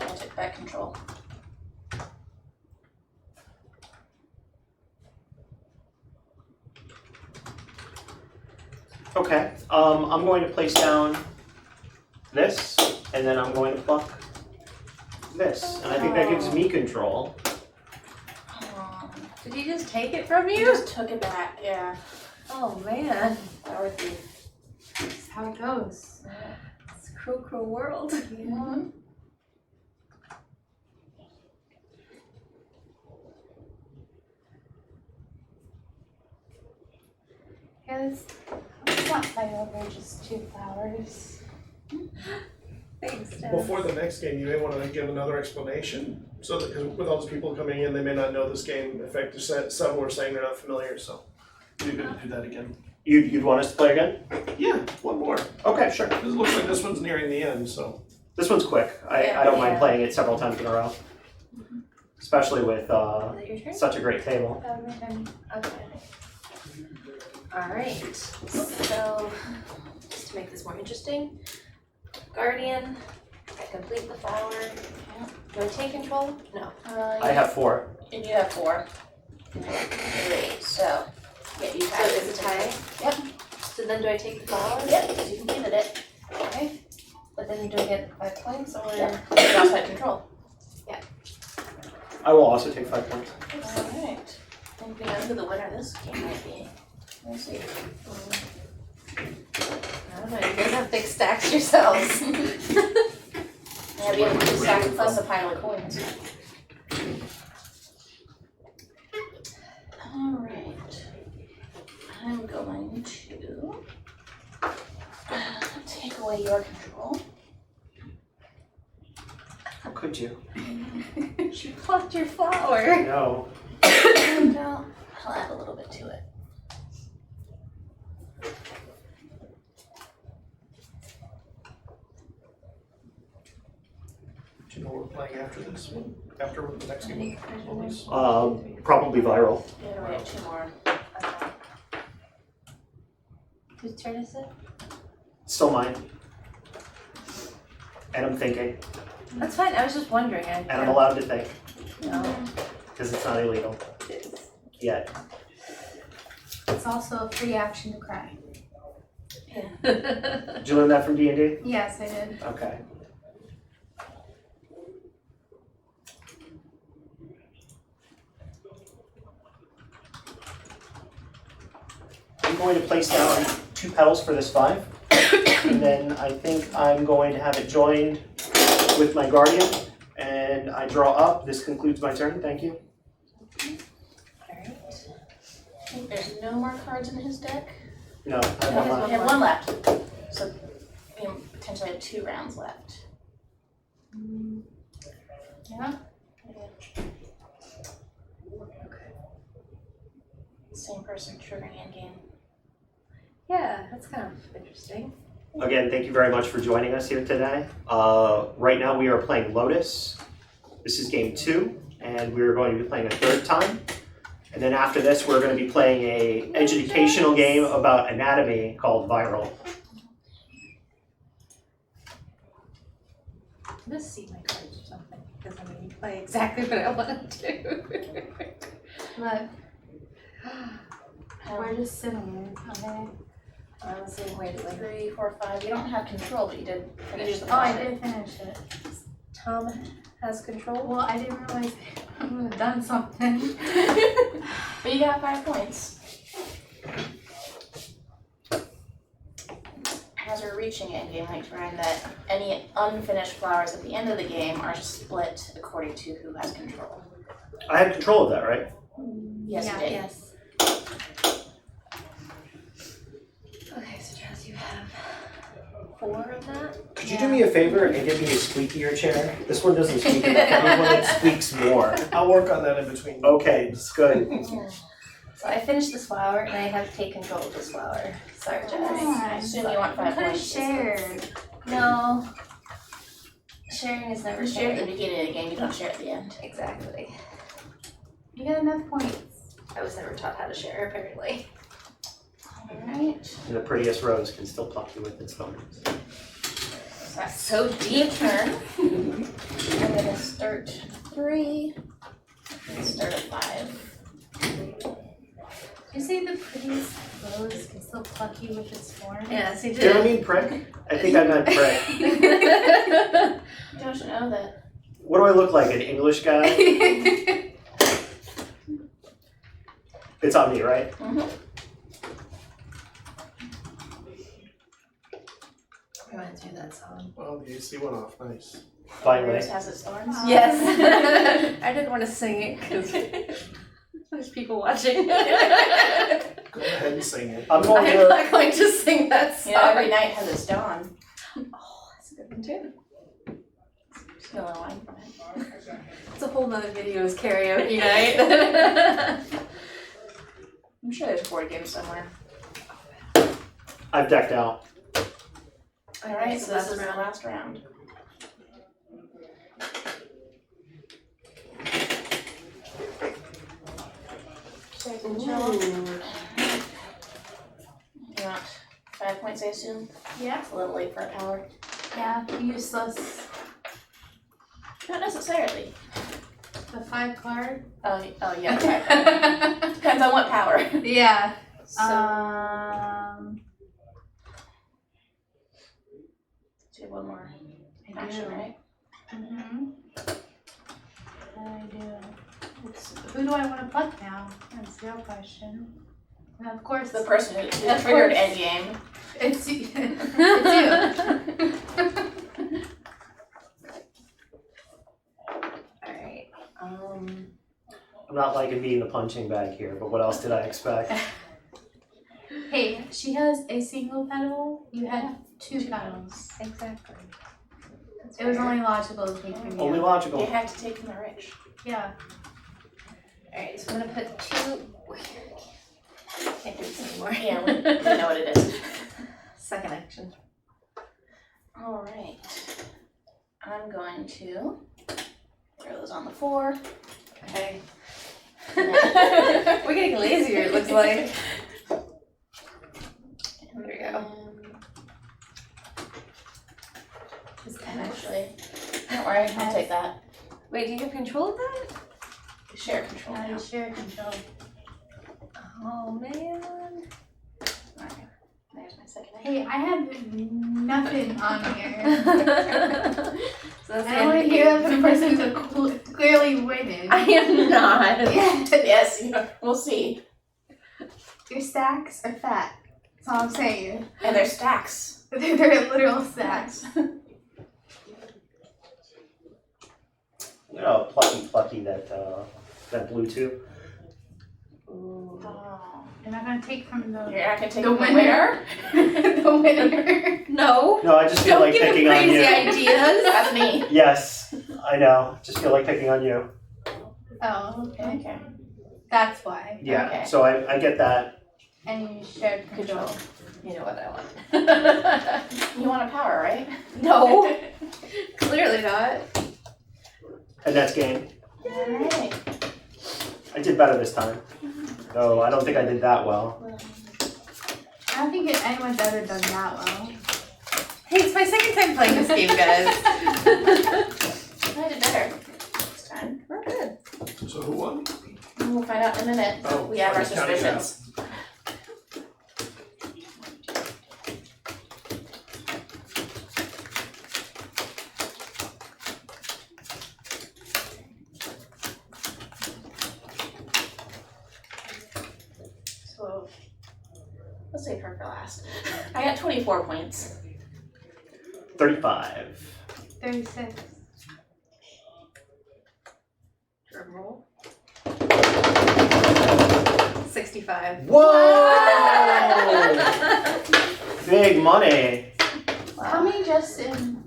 I'll take back control. Okay. I'm going to place down this, and then I'm going to pluck this, and I think that gives me control. Did he just take it from You you? just took it back, yeah. Oh, man. That would be. That's how it goes. It's a cruel, cruel world. Yeah. Yeah, let's not fight over just 2 flowers. Thanks, Dad. Before the next game, you may want to give another explanation. So that, because with all those people coming in, they may not know this game. In fact, some were saying they're not familiar, so you're good to do that again. You'd want us to play again? Yeah, one more. Okay, sure. Because it looks like this one's nearing the end, so. This one's quick. I don't mind playing it several times in a row. Especially with Is that your turn? such a great table. My turn. Okay. Alright, so just to make this more interesting, Guardian, I complete the flower. Do I take control? No. I have 4. And you have 4. 3, so. Yeah, you So have it's a tie? Yep. So then do I take the flower? Yep, because you completed it. Okay. But then do I get 5 points or? Yep. You also had control. I will also take 5 points. Alright. I think we know who the winner of this game might be. We'll see. I don't know, you guys have big stacks yourselves. Yeah, we have 2 stacks plus a pile of coins. Alright. I'm going to take away your control. How could you? You plucked your flower. No. And I'll add a little bit to it. playing after this one? After the next game? Lotus? Probably viral. Yeah, we have 2 more. Okay. Whose turn is it? Still mine. And I'm thinking, That's fine, I was just wondering. and I'm allowed to think, No. because it's not illegal yet. It's also a free action to cry. Did you learn that from D&D? Yes, I did. Okay. I'm going to place down 2 petals for this 5. And then I think I'm going to have it joined with my guardian. And I draw up. This concludes my turn. Thank you. Alright. I think there's no more cards in his deck. No, I We have one left. have 1 left. So we potentially have 2 rounds left. Yeah. Same person triggering endgame. Yeah, that's kind of interesting. Again, thank you very much for joining us here today. Right now we are playing Lotus. This is game 2, and we're going to be playing a 3rd time. And then after this, we're going to be playing a educational game about anatomy called Viral. Let's see my cards or something, because I'm going to play exactly what I want to do. Look, we're just sitting here, okay? I'm the same way. 3, 4, 5. You don't have control, but you did finish the Oh, I five. did finish it. Tom has control. Well, I didn't realize I would have done something. But you got 5 points. As we're reaching endgame, we find that any unfinished flowers at the end of the game are split according to who has control. I had control of that, right? Yes, you did. Yes. Okay, so Jazz, you have 4 of that. Could you do me a favor and give me a squeakier chair? This one doesn't squeak enough. I need one that squeaks more. I'll work on that in between. Okay, it's good. So I finished this flower, and I have to take control of this flower. Sorry, Jazz. I assume you want 5 Could have points. shared. No. Sharing is never You share at the shared. beginning of the game, you don't share at the end. Exactly. You got enough points. I was never taught how to share, apparently. Alright. And the prettiest rose can still pluck you with its thorns. So that's so deep turn. I'm gonna start 3. And start at 5. You say the prettiest rose can still pluck you with its thorns? Yes, he Did I did. mean prick? I think I meant prick. Don't you know that? What do I look like, an English guy? It's on me, right? Reminds me of that song. Well, the AC went off, nice. Finally. Rose has its thorns. Yes. I didn't want to sing it because there's people watching. Go ahead and sing it. I'm going I'm to. not going to sing that song. You know, every night has its dawn. Oh, that's a good one too. Still a line from it. It's a whole nother videos karaoke night. I'm sure there's a board game somewhere. I've decked out. Alright, so this Last is the round. last round. Share control. You want 5 points, I assume? Yeah. It's a little late for a power. Yeah, useless. Not necessarily. The 5 card. Oh yeah, okay. Depends on what power. Yeah. So, do one more I action, do. right? Mm-hmm. I do. Who do I want to pluck now? That's the real question. And of course, The person who Of triggered course. endgame. it's you. It's you. Alright. I'm not liking being the punching bag here, but what else did I expect? Hey, she has a single petal. You had 2 petals. Exactly. It was only logical to take from you. Only You logical. had to take from the rich. Yeah. Alright, so I'm gonna put 2. Can't do this anymore. Yeah, we know what it is. Second action. Alright. I'm going to Throw those on the floor. Okay. We're getting lazier, it looks like. There we go. And actually, don't worry, I'll take that. Wait, do you have control of that? Share control now. Share control. Oh man. Alright, there's my second. Hey, I have nothing on here. So that's I want to hear the person to clearly winning. I am not. Yes, we'll see. Your stacks are fat. That's all I'm saying. And they're stacks. They're literal stacks. You know, plucky that blue tube. Ooh. Oh. You're not gonna take from the You're not gonna take the the winner? the winner. No. No, I just feel Don't like give him picking on crazy you. ideas. That's me. Yes, I know. Just feel like picking on you. Oh, okay. Okay. That's why. Yeah. Okay. So I get that. And you shared control. You know what I want. You want a power, right? No. Clearly not. And that's game. Alright. I did better this time. Though I don't think I did that well. I don't think anyone's ever done that well. Hey, it's my second time playing this game, guys. I did better this time. We're good. So who won? We'll find out in a minute. Oh, We have our sorry, counting down. suspicions. So, let's save her for last. I got 24 points. 35. 36. Drum roll. 65. Whoa! Big money. How many just in?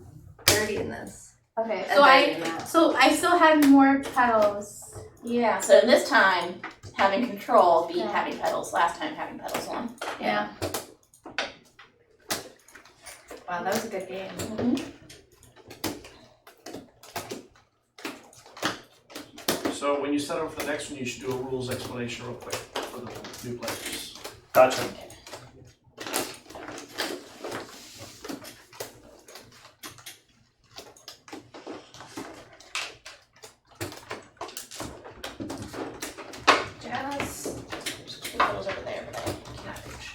30 in this. Okay, And so 30 in that. I still had more petals. Yeah, so this time, having control beat Yeah. having petals. Last time, having petals won. Yeah. Wow, that was a good game. So when you set up for the next one, you should do a rules explanation real quick for the new players. Gotcha. Jazz. There's 2 petals over there, but I can't reach.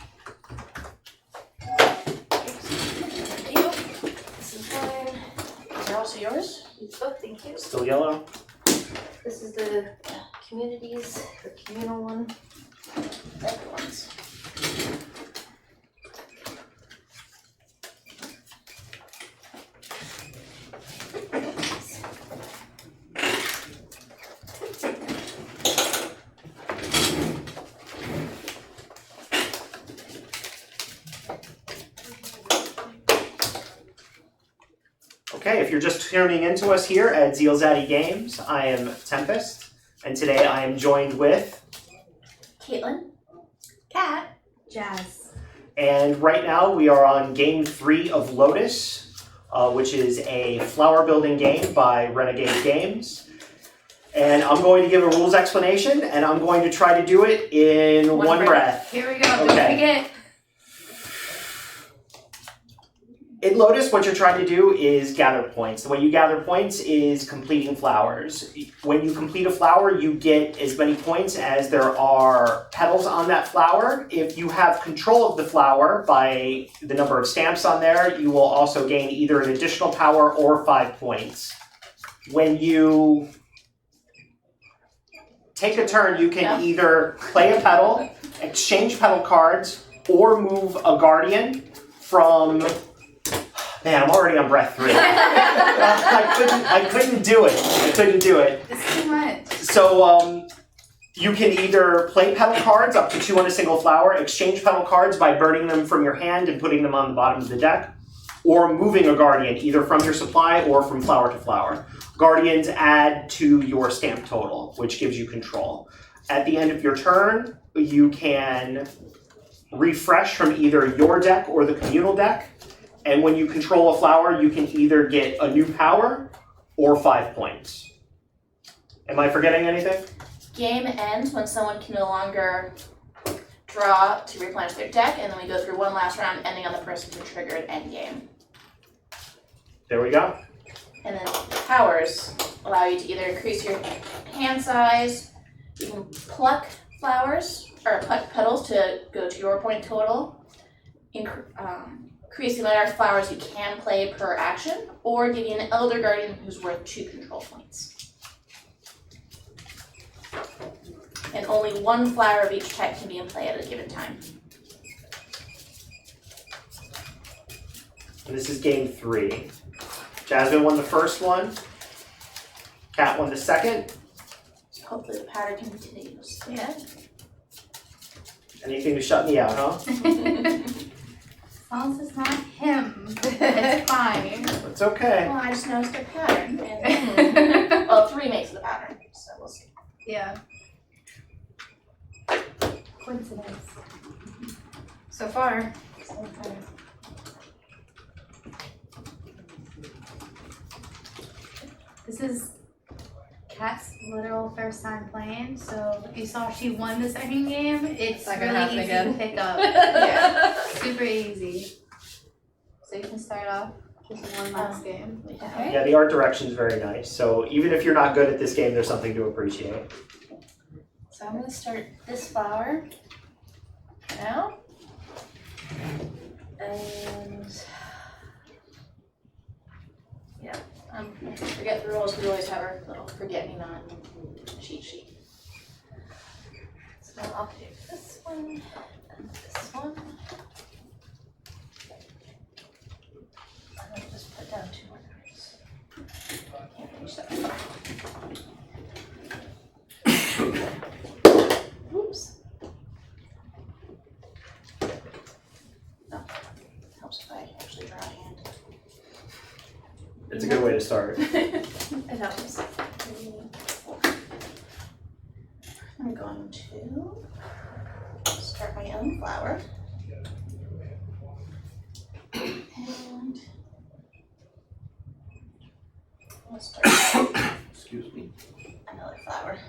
Thank you. This is mine. These are also yours? Oh, thank you. Still yellow? This is the communities, the communal one. Everyone's. Okay, if you're just tuning into us here at ZealZaddy Games, I am Tempest, and today I am joined with, Caitlin. Cat. Jazz. and right now we are on game 3 of Lotus, which is a flower building game by Renegade Games. And I'm going to give a rules explanation, and I'm going to try to do it in one breath. Here we go. Don't Okay. forget. In Lotus, what you're trying to do is gather points. The way you gather points is completing flowers. When you complete a flower, you get as many points as there are petals on that flower. If you have control of the flower by the number of stamps on there, you will also gain either an additional power or 5 points. When you take a turn, you can either play a petal, exchange petal cards, or move a guardian from... Man, I'm already on breath 3. I couldn't do it. It's too much. So you can either play petal cards up to 2 on a single flower, exchange petal cards by burning them from your hand and putting them on the bottom of the deck, or moving a guardian either from your supply or from flower to flower. Guardians add to your stamp total, which gives you control. At the end of your turn, you can refresh from either your deck or the communal deck. And when you control a flower, you can either get a new power or 5 points. Am I forgetting anything? Game ends when someone can no longer draw to replenish their deck, and then we go through one last round, ending on the person who triggered end game. There we go. And then powers allow you to either increase your hand size, you can pluck flowers, or pluck petals to go to your point total, increase the amount of flowers you can play per action, or give you an Elder Guardian who's worth 2 control points. And only 1 flower of each type can be in play at a given time. And this is game 3. Jasmine won the first one. Kat won the second. So hopefully the pattern continues. Yeah. Anything to shut me out, huh? As long as it's not him, it's fine. It's okay. Well, I just noticed a pattern, and well, 3 makes the pattern, so we'll see. Yeah. Coincidence. So far. So far. This is Kat's literal first time playing, so you saw she won the second game. It's not gonna really happen easy again. to pick up. Yeah. Super easy. So you can start off just one last game. Okay. Yeah, the art direction is very nice. So even if you're not good at this game, there's something to appreciate. So I'm gonna start this flower now. And yeah, Forget the rules, we always have our little forget-me-not cheat sheet. so I'll pick this one and this one. I'm gonna just put down 2 more cards. Can't reach that far. Oops. Helps if I actually draw a hand. It's a good way to start. It helps. I'm going to start my own flower. And I'll start Excuse me. another flower.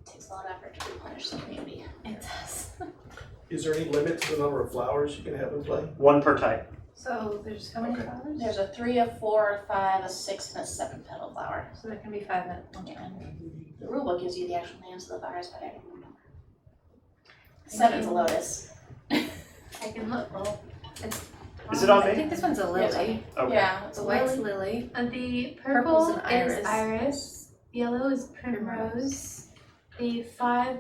Takes a lot of effort to replenish the community. It does. Is there any limit to the number of flowers you can have in play? 1 per type. So there's how many Okay. flowers? There's a 3, a 4, a 5, a 6, and a 7 petal flower. So there can be 5 at one time. The rulebook gives you the actual names of the flowers, but I don't remember. 7's a lotus. I can look. Well, Is it on I me? think this one's a lily. Okay. Yeah, it's The a white's lily. lily. the Purple's purple an is iris. Yellow is primrose. The 5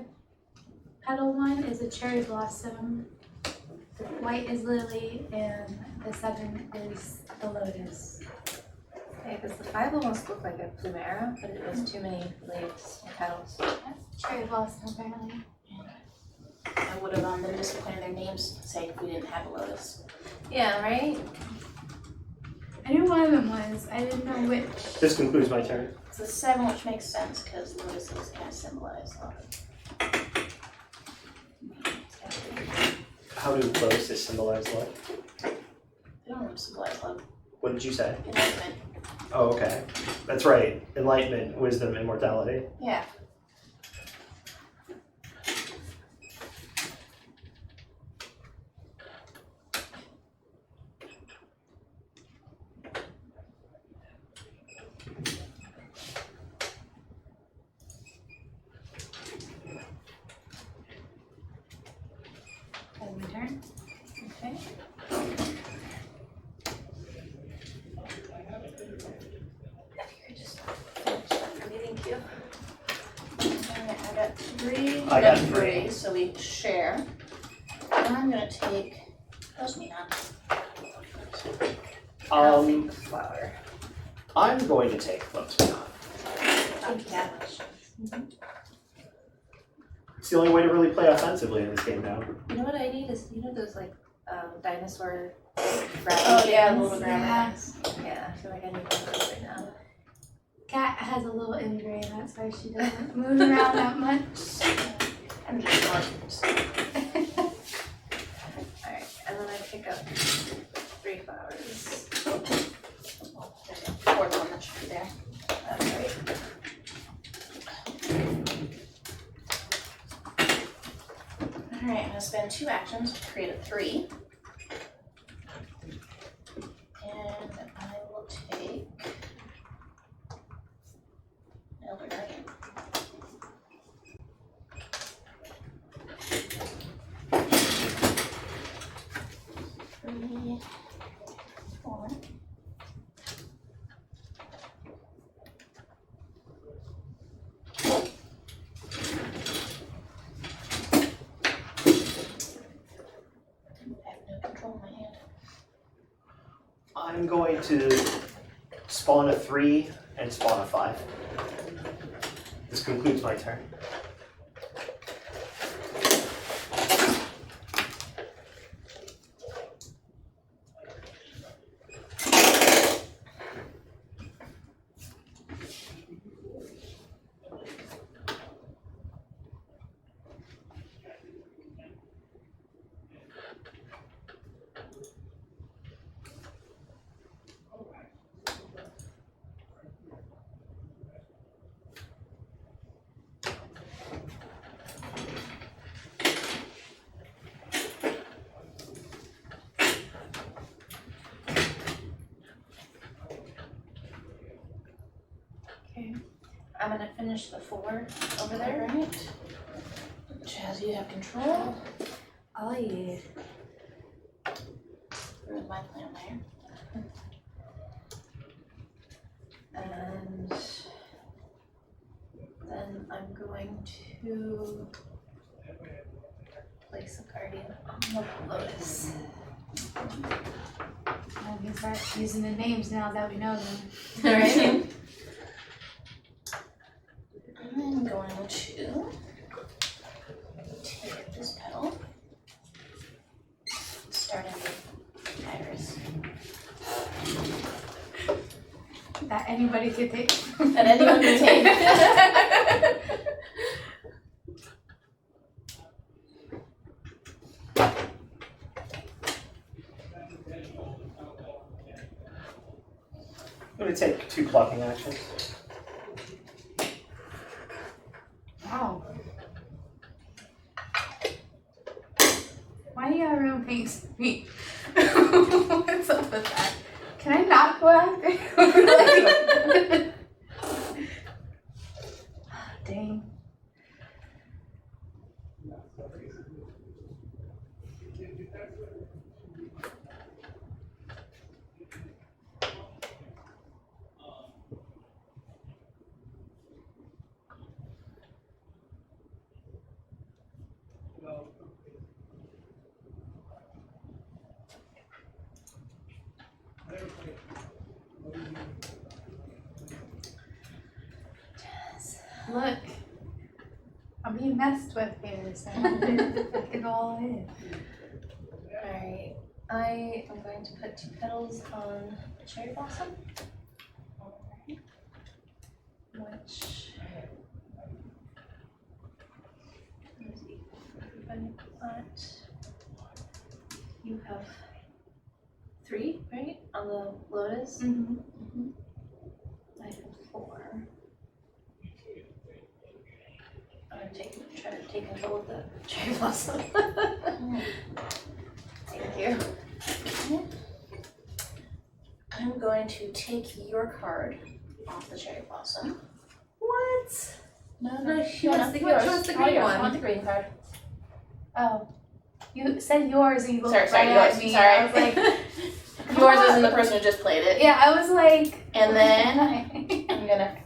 petal one is a cherry blossom. The white is lily, and the 7 is the lotus. Okay, because the 5 almost looked like a plumera, but it was too many leaves and petals. That's cherry blossom apparently. I would have been disappointed in their names sake if we didn't have a lotus. Yeah, right? I knew one of them was. I didn't know which. This concludes my turn. It's a 7, which makes sense because lotuses kind of symbolize love. How do lotuses symbolize what? They don't symbolize love. What did you say? Enlightenment. Oh, okay. That's right. Enlightenment, wisdom, immortality. Yeah. That's my turn. Okay. If you could just finish that for me, thank you. Alright, I got 3. I got you 3. So we share. And I'm gonna take me not. I'll take the flower. I'm going to take close beyond. Not that much. It's the only way to really play offensively in this game now. You know what I need is, you know those like dinosaur Oh, yeah, games? little grabber Yeah. things. Yeah, I feel like I need one of those right now. Cat has a little injury, and that's why she doesn't move around that much. I'm just short. Alright, and then I pick up 3 flowers. There's a fourth one that should be there. That's right. Alright, I'm gonna spend 2 actions to create a 3. And I will take Elder Guardian. Three, 4. I have no control in my hand. I'm going to spawn a 3 and spawn a 5. This concludes my turn. Okay. I'm gonna finish the 4 over there. Alright. Chaz, you have control. Oh yeah. Ruined my plan there. And then I'm going to place a guardian on the Lotus. I can start using the names now that we know them. Alright. I'm going to take this petal, starting with Iris. That anybody could take. That anyone can take. I'm going to take 2 blocking actions. Wow. Why do you have everyone paying me? What's up with that? Can I not go after? Dang. Look, I'm being messed with here, so I can go all in. Alright. I am going to put 2 petals on Cherry Blossom. Which let me see if I got, you have 3, right? On the Lotus? Mm-hmm. I have 4. I'm gonna try to take control of the Cherry Blossom. Thank you. I'm going to take your card off the Cherry Blossom. What? No, She wants the green one. I want the green card. Oh, you said yours and you looked Sorry, right yours. at me. Sorry. I was like, Yours isn't the person who just played it. yeah, I was like. And then I'm gonna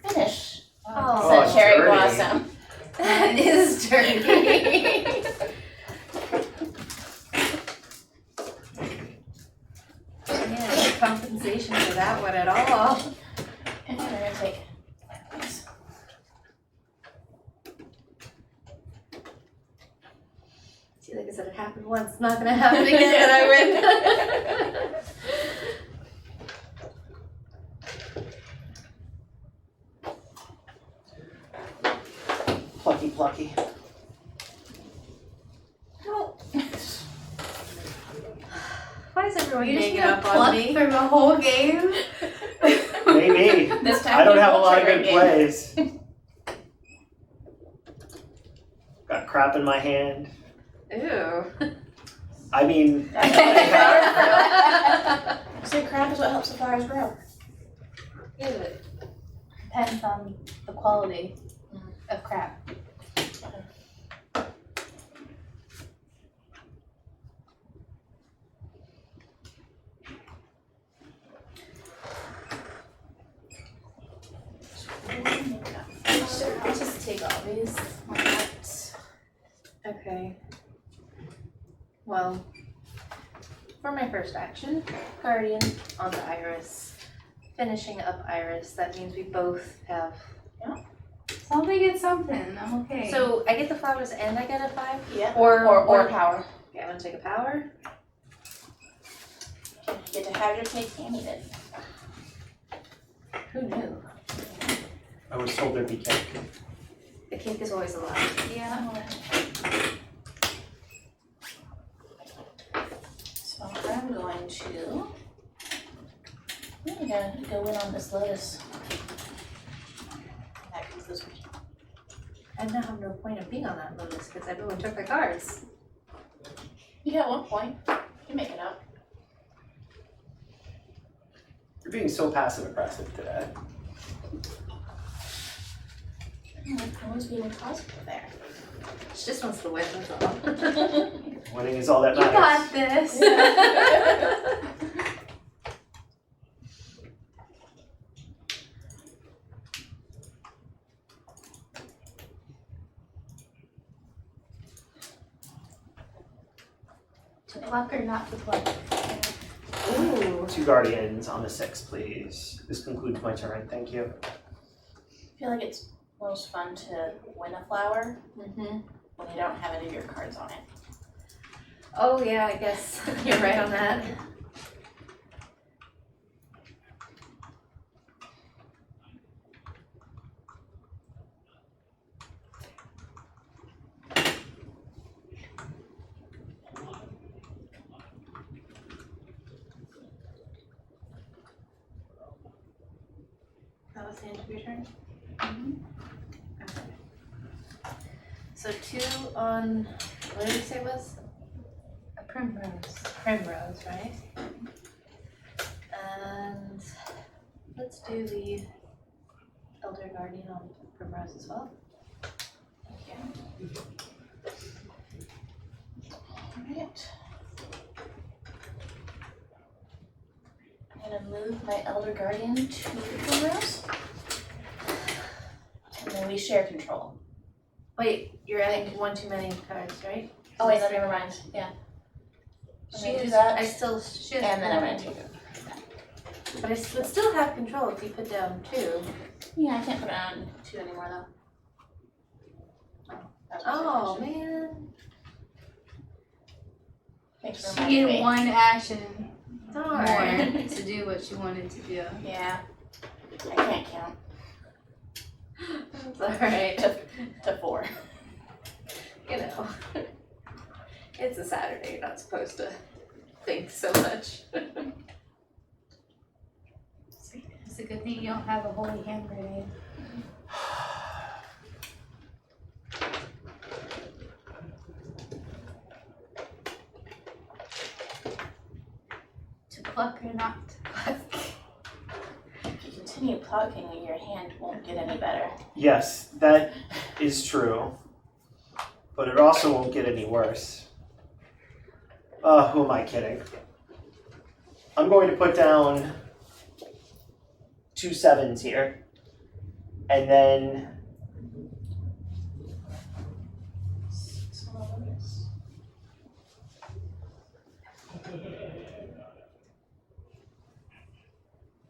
finish Oh, the Cherry dirty. Blossom. That is dirty. Yeah, no compensation for that one at all. And we're gonna take this. What's not gonna happen again and I win. Plucky, plucky. No. Why is everyone You're just ganging gonna up on pluck me? through the whole game? Maybe. This time I don't you have a will lot of trigger good game. plays. Got crap in my hand. Ew. I mean, See, crap is what helps the flowers grow. Ew. Depends on the quality of crap. I'll just take all these. Okay. Well, for my first action, Guardian onto Iris. Finishing up Iris, that means we both have. Somebody get something, I'm okay. So I get the flowers and I get a 5? Yeah. Or Power. Okay, I'm gonna take a power. You get to have your cake and eat it. Who knew? I was told there'd be cake. The cake is always alive. yeah. So I'm going to. I'm gonna go in on this Lotus. That comes this way. I now have no point of being on that Lotus because everyone took the cards. You got 1 point. You make it up. You're being so passive aggressive today. Always being positive there. She just wants to win, that's all. Winning is all that You matters. got this. To pluck or not to pluck? Ooh. 2 guardians on the 6, please. This concludes my turn. Thank you. I feel like it's most fun to win a flower Mm-hmm. when you don't have any of your cards on it. Oh yeah, I guess you're right on that. That was the end of your turn? Okay. So 2 on, what did you say it was? A primrose. Primrose, right? And let's do the Elder Guardian on Primrose as well. Alright. I'm gonna move my Elder Guardian to the Primrose. And then we share control. Wait, you're adding 1 too many cards, right? Oh wait, no, never mind. Yeah. I'm She gonna do is, that. I still, she has And then I'm one. gonna take it. But I would still have control if you put down 2. Yeah, I can't put it on 2 anymore though. That was my Oh, action. man. Thanks for She reminding did me. one action Darn. more to do what she wanted to do. Yeah. I can't count It's alright. to 4. You know. It's a Saturday, you're not supposed to think so much. It's a good thing you don't have a holy hand grenade. To pluck or not to pluck? If you continue plucking, your hand won't get any better. Yes, that is true. But it also won't get any worse. Who am I kidding? I'm going to put down 2 7s here. And then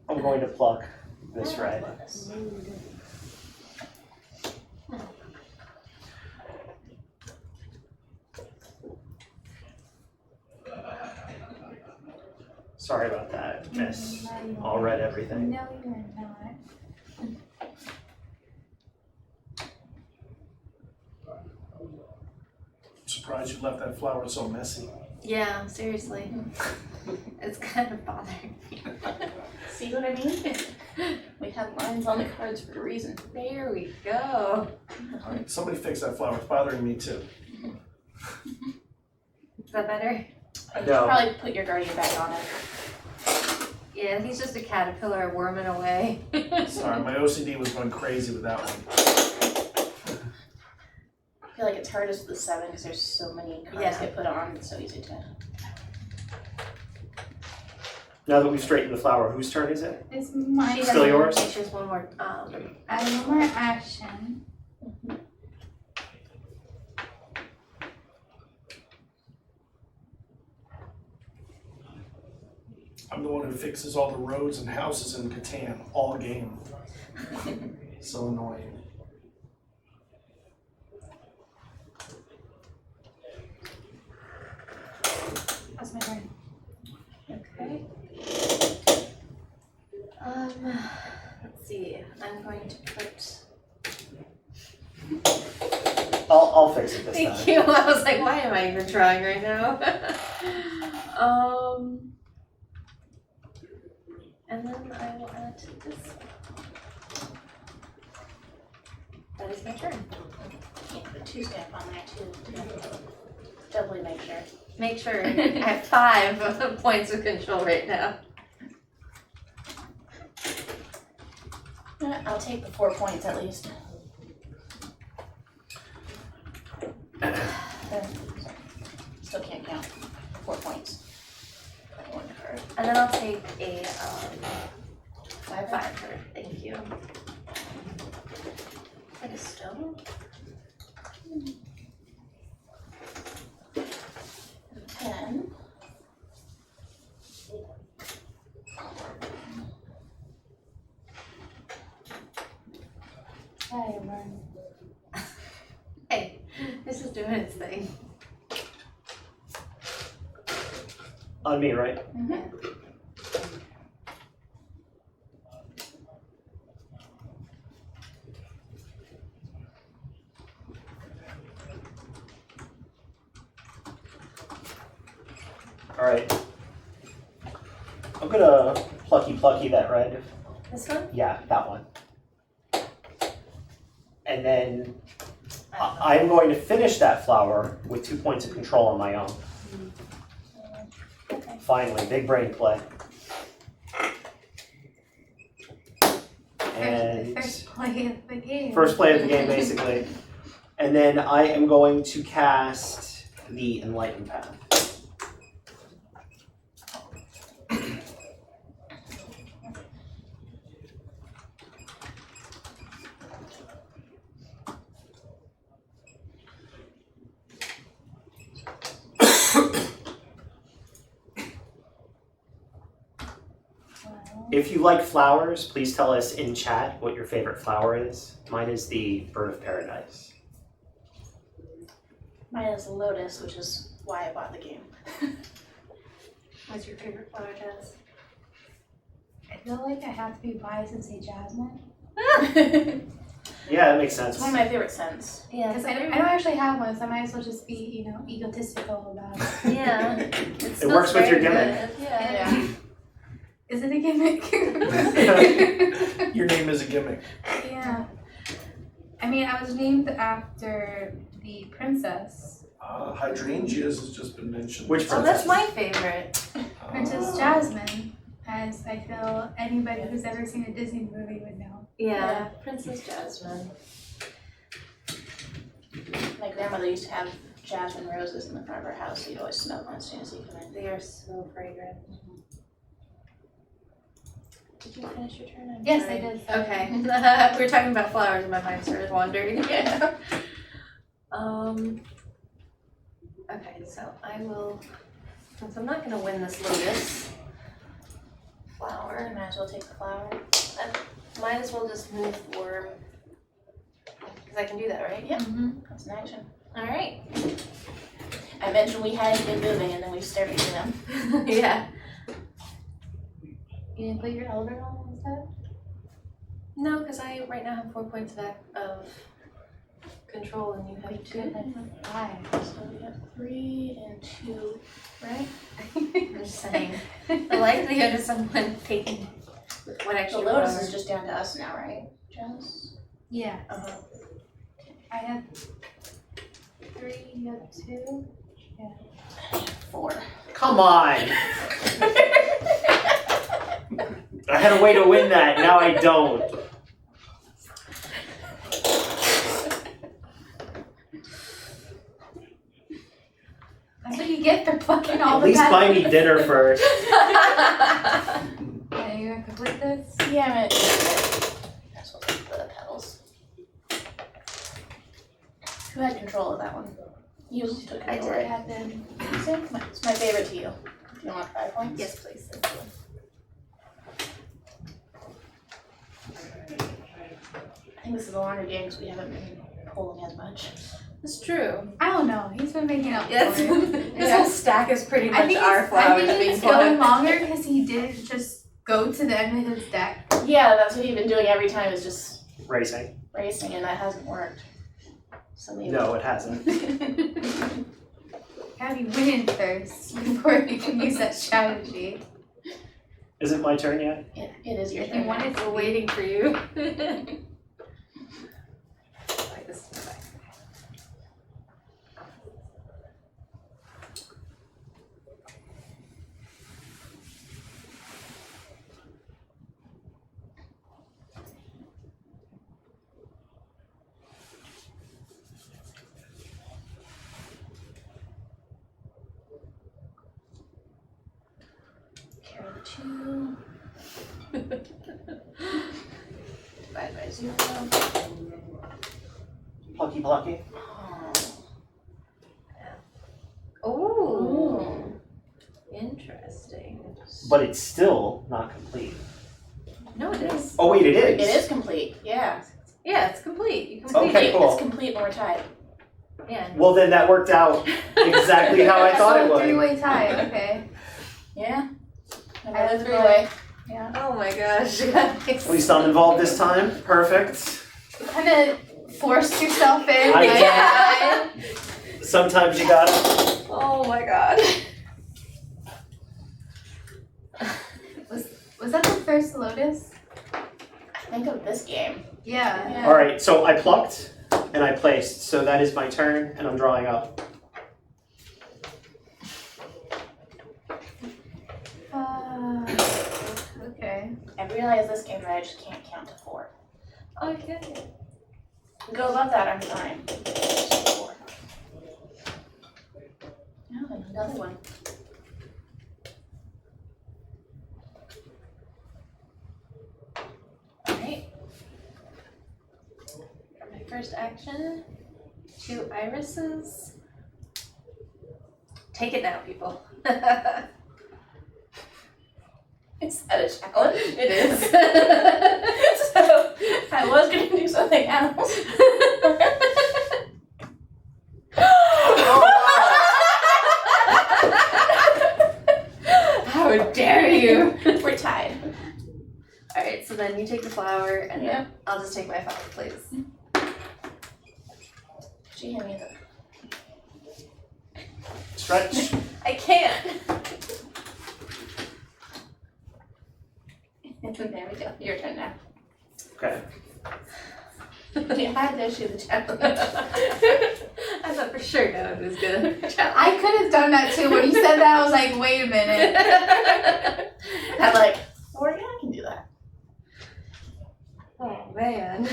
I'm going to pluck this red. Sorry about that, miss. No, you All read everything. No, you're not. I'm surprised you left that flower so messy. Yeah, seriously. It's kind of bothering me. See what I mean? We have lines on the cards for a reason. There we go. Alright, somebody fix that flower, it's bothering me too. Is that better? You should No. probably put your guardian back on it. Yeah, he's just a caterpillar worming away. Sorry, my OCD was going crazy with that one. I feel like it's hardest with the 7 because there's so many cards Yeah. get put on. It's so easy to. Now that we've straightened the flower, whose turn is it? It's mine. She Still has- yours? She has one more. I have one more action. I'm the one who fixes all the roads and houses in Catan, all game. So annoying. That's my turn. Okay. Let's see. I'm going to put. I'll fix it this Thank time. you. I was like, why am I even trying right now? And then I will add to this. That is my turn. Can't put 2 stamp on there too. To doubly make sure. Make sure I have 5 points of control right now. I'll take the 4 points at least. Sorry. Still can't count. 4 points. That 1 card. And then I'll take a 5 card. Thank you. Like a stone? 10. I learned. Hey, this is doing its thing. On me, right? Alright. I'm gonna plucky that red. This one? Yeah, that one. And then I'm going to finish that flower with 2 points of control on my own. Okay. Finally, big brain play. And First play of the game. first play of the game, basically. And then I am going to cast the Enlightened Path. If you like flowers, please tell us in chat what your favorite flower is. Mine is the Bird of Paradise. Mine is Lotus, which is why I bought the game. What's your favorite flower, Jess? I feel like I have to be biased and say jasmine. It's Yeah, that makes sense. one of my favorite scents. Yeah, Because I don't actually have one, so I might as well just be, egotistical about it. yeah. It works with your gimmick. Yeah. Is it a gimmick? Your name is a gimmick. Yeah. I mean, I was named after the princess, Hydrangeas has just been mentioned. Which Oh, that's my favorite. Princess Jasmine, as I feel anybody who's ever seen a Disney movie would know. Yeah, Princess Jasmine. My grandmother used to have jasmine roses in the front of her house, so you'd always smell them as soon as you come in. They are so fragrant. Did you finish your turn? I'm Yes, sorry. I did. Okay. We were talking about flowers and my mind started wandering. Yeah. Okay, so I will, since I'm not gonna win this Lotus flower, Might as well take the flower. I might as well just move worm. Because I can do that, right? Yep, Mm-hmm. that's an action. Alright. I mentioned we hadn't been moving and then we started doing them. Yeah. You didn't put your elder on instead? No, because I right now have 4 points of control and you have 2. Five. So we have 3 and 2, right? I'm just saying. The likelihood of someone taking what So extra Lotus power. is just down to us now, right, Jess? Yeah. Uh-huh. I have 3, you have 2. 4. Come on! I had a way to win that, now I don't. That's what you get for fucking all At the least buy me petals. dinner first. Yeah, you're gonna complete this? Yeah, I'm gonna do it. That's what the petals. Who had control of that one? You took I control, did right? have them. It's my favorite to you. Do you want 5 points? Yes, please. I think this is a longer game because we haven't been pulling as much. It's true. I don't know. He's been making up Yes. for it. This whole stack is pretty I much think our I flowers think being it's going plucked. longer because he didn't just go to the end of his deck. Yeah, that's what he's been doing every time is just Racing. racing, and that hasn't worked. So maybe. No, it hasn't. Gotta be winning first before you can use that strategy. Is it my turn yet? It is your If turn. you wanted We're to waiting for you. Like this is back. Carry 2. Divide by 0. Plucky plucky. Oh. Oh, interesting. But it's still not complete. No, it is. Oh wait, it It is. is complete. Yeah. Yeah, it's complete. You complete Okay, it. cool. It's complete and we're tied. Yeah. Well then that worked out exactly how I thought it So would. three-way tie, okay. Yeah. I Another was 3-way. Yeah. Oh my gosh. At least I'm involved this time. Perfect. You kind of forced yourself in. I did. Sometimes you gotta. Oh my god. Was that the first Lotus? Think of this game. Yeah. Yeah. Alright, so I plucked and I placed. So that is my turn and I'm drawing up. Okay. I realize this game that I just can't count to 4. Okay. Go above that, I'm fine. Just 4. Oh, and another one. Alright. For my first action, 2 irises. Take it now, people. Is that a challenge? It is. So, I was gonna do something else. How dare you! We're tied. Alright, so then you take the flower and Yeah. then I'll just take my flower, please. She hit me the. Stretch. I can't! There we go. Your turn now. Okay. You had to shoot the challenge. I thought for sure no one was gonna challenge. I could have done that too. When you said that, I was like, wait a minute. I'm like, oh yeah, I can do that. Oh man.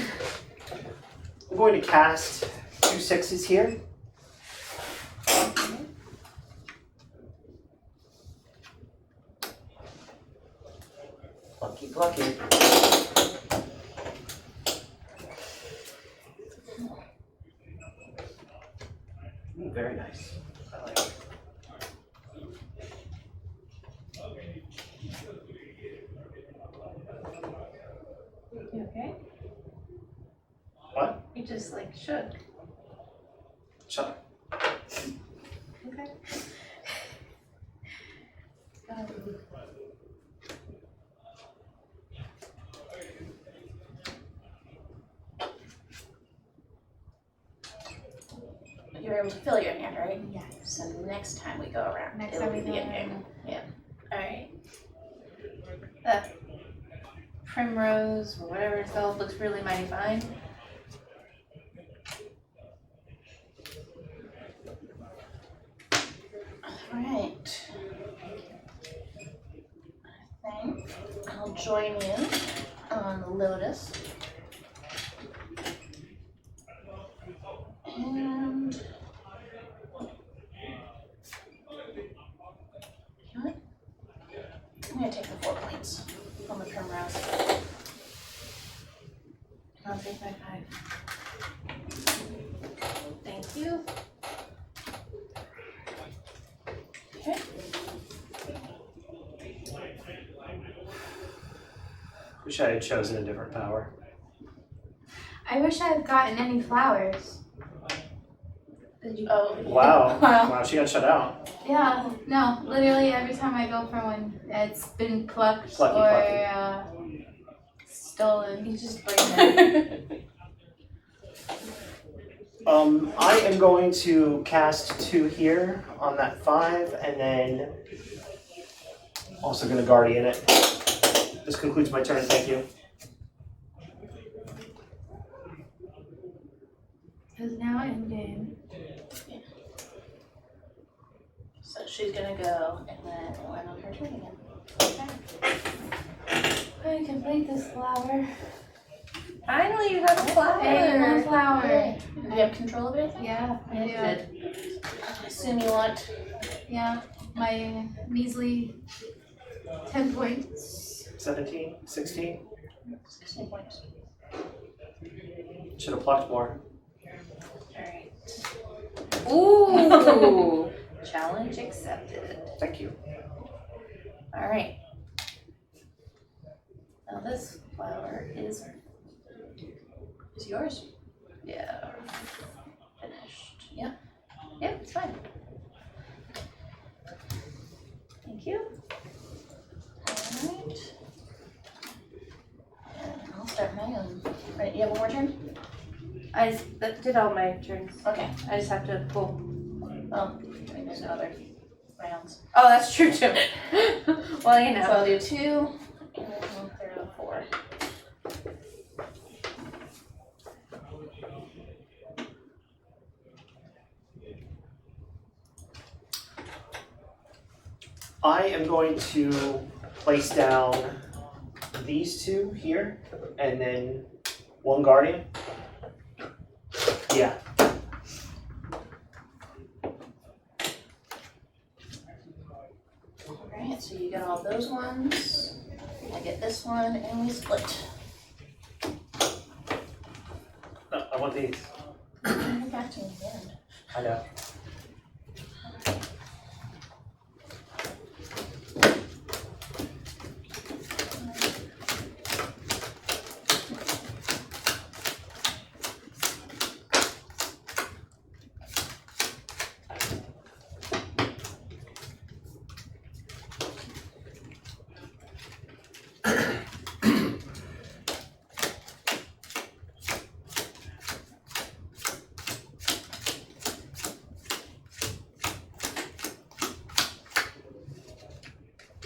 I'm going to cast 2 6s here. Plucky plucky. Very nice. I like it. You okay? What? You just like shook. Shut up. Okay. were able to fill your hand, right? Yes. So next time we go around, Next it'll time we be go in game. Alright. The primrose, or whatever it's called, looks really mighty fine. Alright. I think I'll join you on Lotus. And you know what? I'm gonna take the 4 points on the primrose. I'll take my 5. Thank you. Okay. Wish I had chosen a different power. I wish I had gotten any flowers. Did you? Oh. Wow. Wow. Wow, she got shut out. Yeah, no, literally every time I go for one, it's been plucked Plucky, or stolen. You just bring that. I am going to cast 2 here on that 5, and then also going to Guardian it. This concludes my turn, thank you. Because now in game. So she's gonna go and then we'll end on her turn again. I complete this flower. Finally, you have a flower. Hey, one flower. Do you have control of it? Yeah, I do. Good. I assume you want. Yeah, my measly 10 points. 17, 16. 16 points. Should have plucked more. Alright. Ooh! Challenge accepted. Thank you. Alright. Now this flower is yours. Yeah. Finished. Yeah. Yep, it's fine. Thank you. Alright. And I'll start my own. Right, you have one more turn? That did all my turns. Okay. I just have to pull. Well, I mean, there's no other rounds. Oh, that's true too. Well, you So know. I'll do 2 and then 1/3 of 4. I am going to place down these 2 here, and then 1 Guardian. Yeah. Alright, so you get all those ones. I get this one, and we split. No, I want these. Come back to me at the end. I know.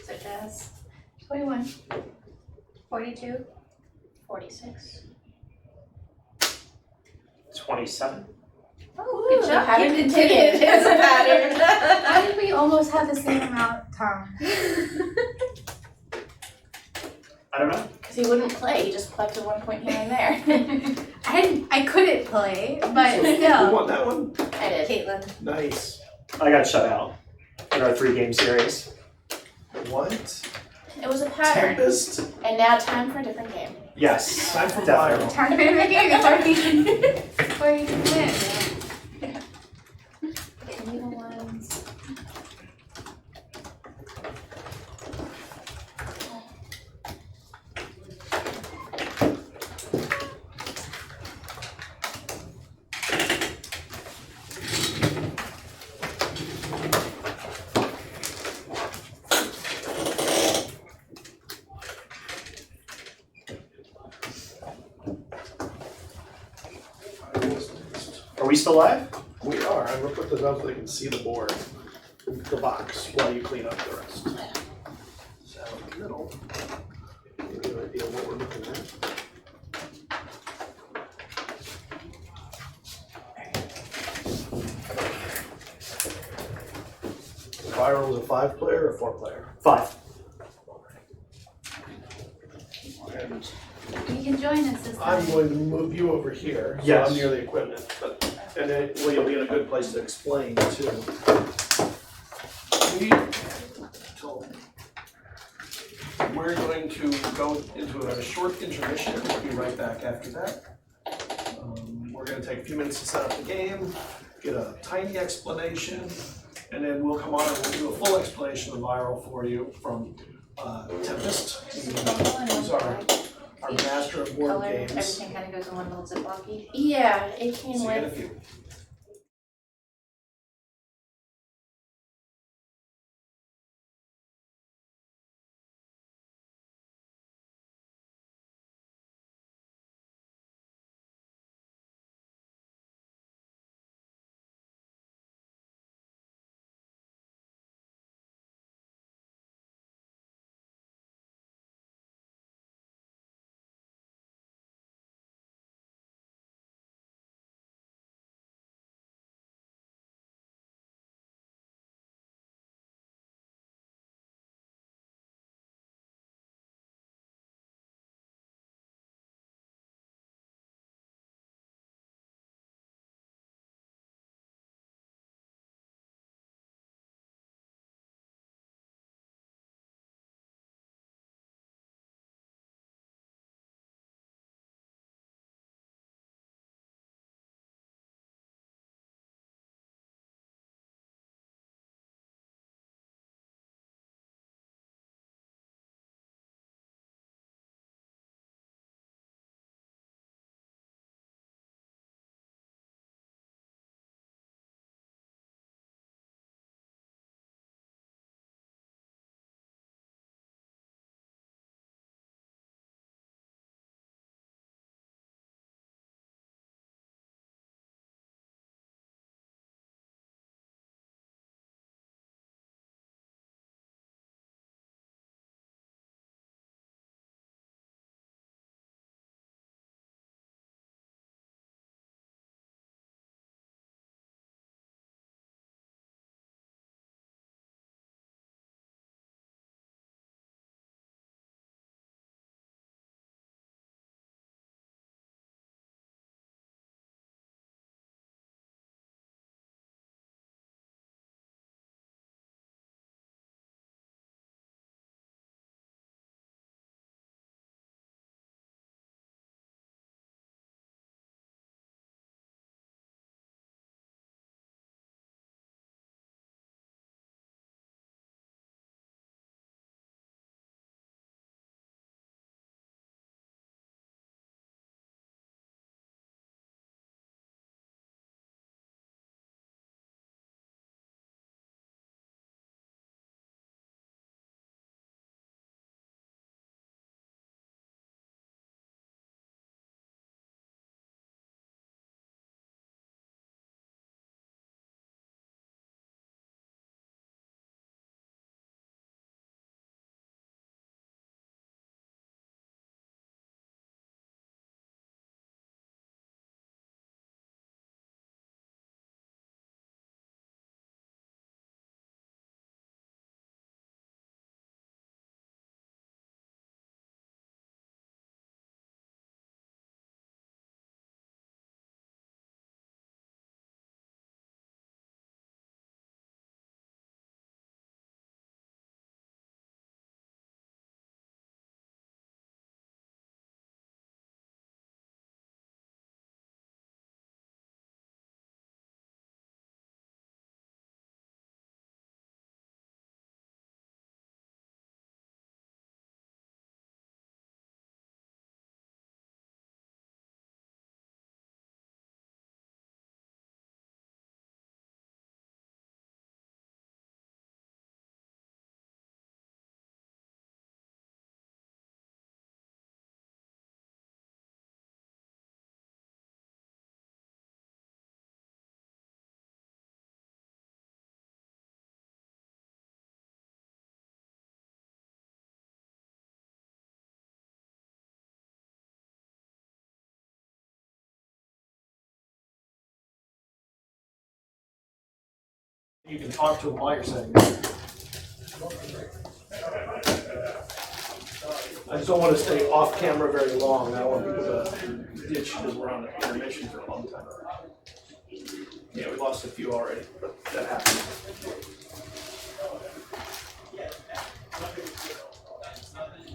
So Jazz. 21. 42. 46. 27. Oh, Good good job. job. Pattern Keep continued. it. It's a pattern. How did we almost have the same amount, Tom? I don't know. Because he wouldn't play, he just collected 1 point here and there. I couldn't play, but Who still. won that one? I did. Caitlin. Nice. I got shut out in our 3-game series. What? It was a pattern. Tempest? And now time for a different game. Yes, Time for definitely. viral. Time for the game. It's already win. Little ones. Are we still live? We are. I'm gonna put this up so they can see the board, the box, while you clean up the rest. So in the middle, give you an idea of what we're looking at. Viral is a 5-player or 4-player? 5. And You can join us this I'm time. going to move you over here, so Yes. I'm near the equipment, and then well, you'll be in a good place to explain too. We're going to go into a short intermission, we'll be right back after that. We're gonna take a few minutes to set up the game, get a tiny explanation, and then we'll come on and we'll do a full explanation of Viral for you from Tempest, who's our master of board Color, games. everything kind of goes in one little ziplocky. Yeah, it came See you in a with few. You can talk to them while you're saying that. I just don't want to stay off camera very long. I don't want people to ditch because we're on an intermission for a long time. Yeah, we lost a few already, but that happens.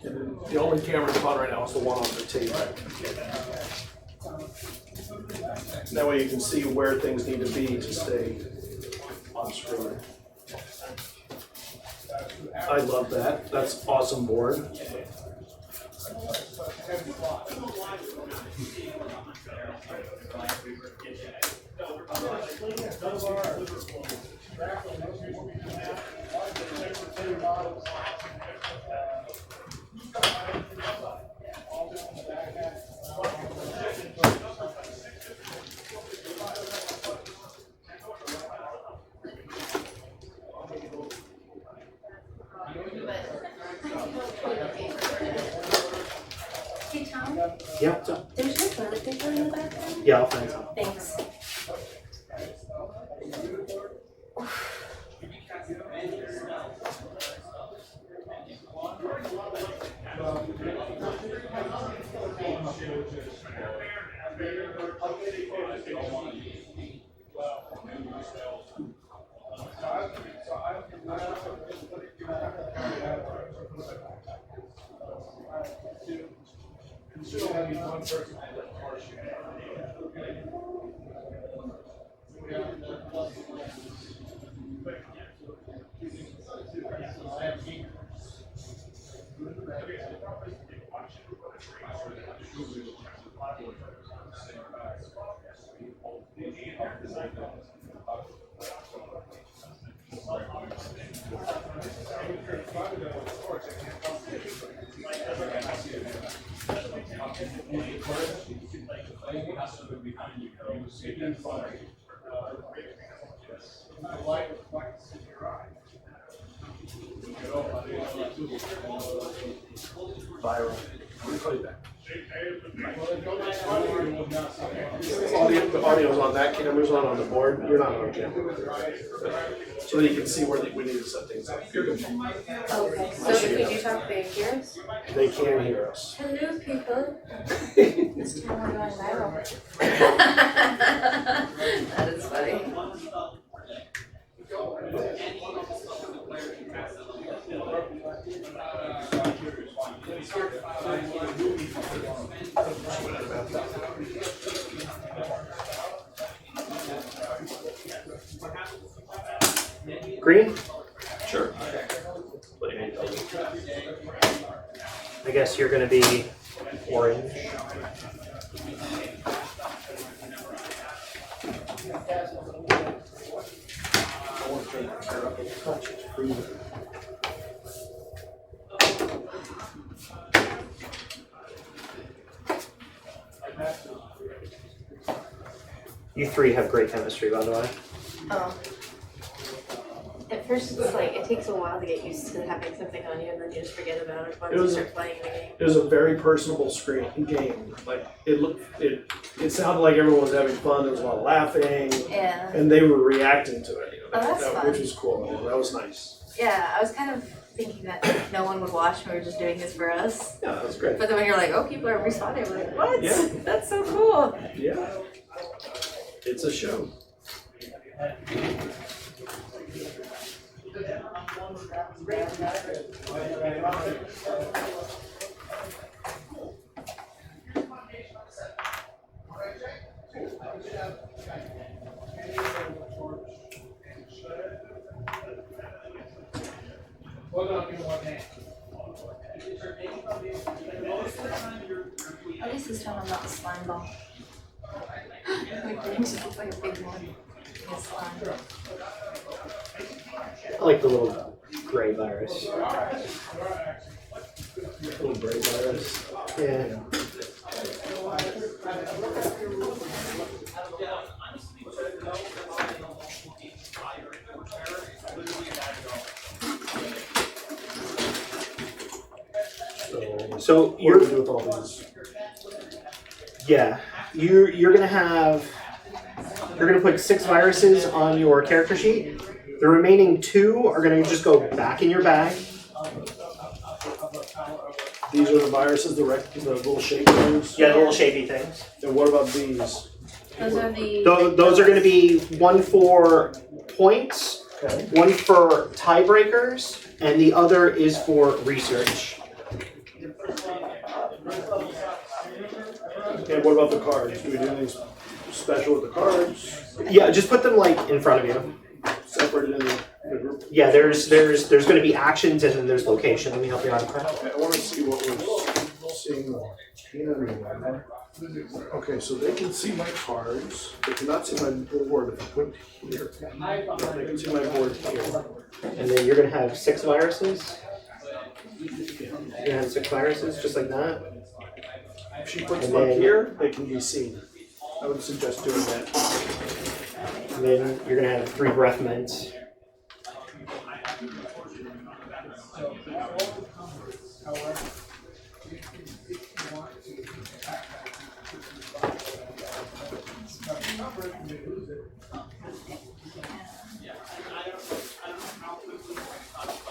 And then the only camera that's on right now is the one on the table. That way you can see where things need to be to stay on screen. I love that. That's awesome board. Hey Tom, Yeah, so, there's no toilet paper in the bathroom? yeah, I'll find some. Thanks. Viral. Let me call you back. The audio's on that camera's on the board. You're not on camera. So that you can see where we need to set things up. You're good. Okay, so if we do talk, they hear us? They can hear us. Hello, people. This time we're going viral. That is funny. Green? Sure. I guess you're gonna be orange. You three have great chemistry, by the way. Oh. At first it's like, it takes a while to get used to having something on you and then you just forget about it once you start playing the game. It was a very personable game. Like it sounded like everyone was having fun. There was a lot of laughing. Yeah. And they were reacting to it. Oh, that's fun. Which was cool. That was nice. Yeah, I was kind of thinking that no one would watch and we were just doing this for us. Yeah, that was great. But then when you're like, oh, people are responding, I'm like, what? Yeah. That's so cool. Yeah. It's a show. At least this time I'm not a slime ball. My brain just looks like a big one. It's slime. I like the little gray virus. Little gray virus. Yeah. So What you're do we do with all these? yeah, you're gonna put 6 viruses on your character sheet, The remaining 2 are going to just go back in your bag. These are the viruses, the little shape ones? Yeah, the little shapy things. And what about these? Those are the. Those are going to be 1 for points, Okay. 1 for tiebreakers, and the other is for research. And what about the cards? Do we do anything special with the cards? Yeah, just put them like in front of you. Separated in the group? Yeah, there's going to be actions and then there's location. Let me help you out. Okay, I want to see what we're seeing. Okay, so they can see my cards. They cannot see my board if I put it here. They can see my board here. And then you're going to have 6 viruses. You're going to have 6 viruses, just like that. If she puts And one then- here, they can be seen. I would suggest doing that. And then you're going to have 3 breath mints.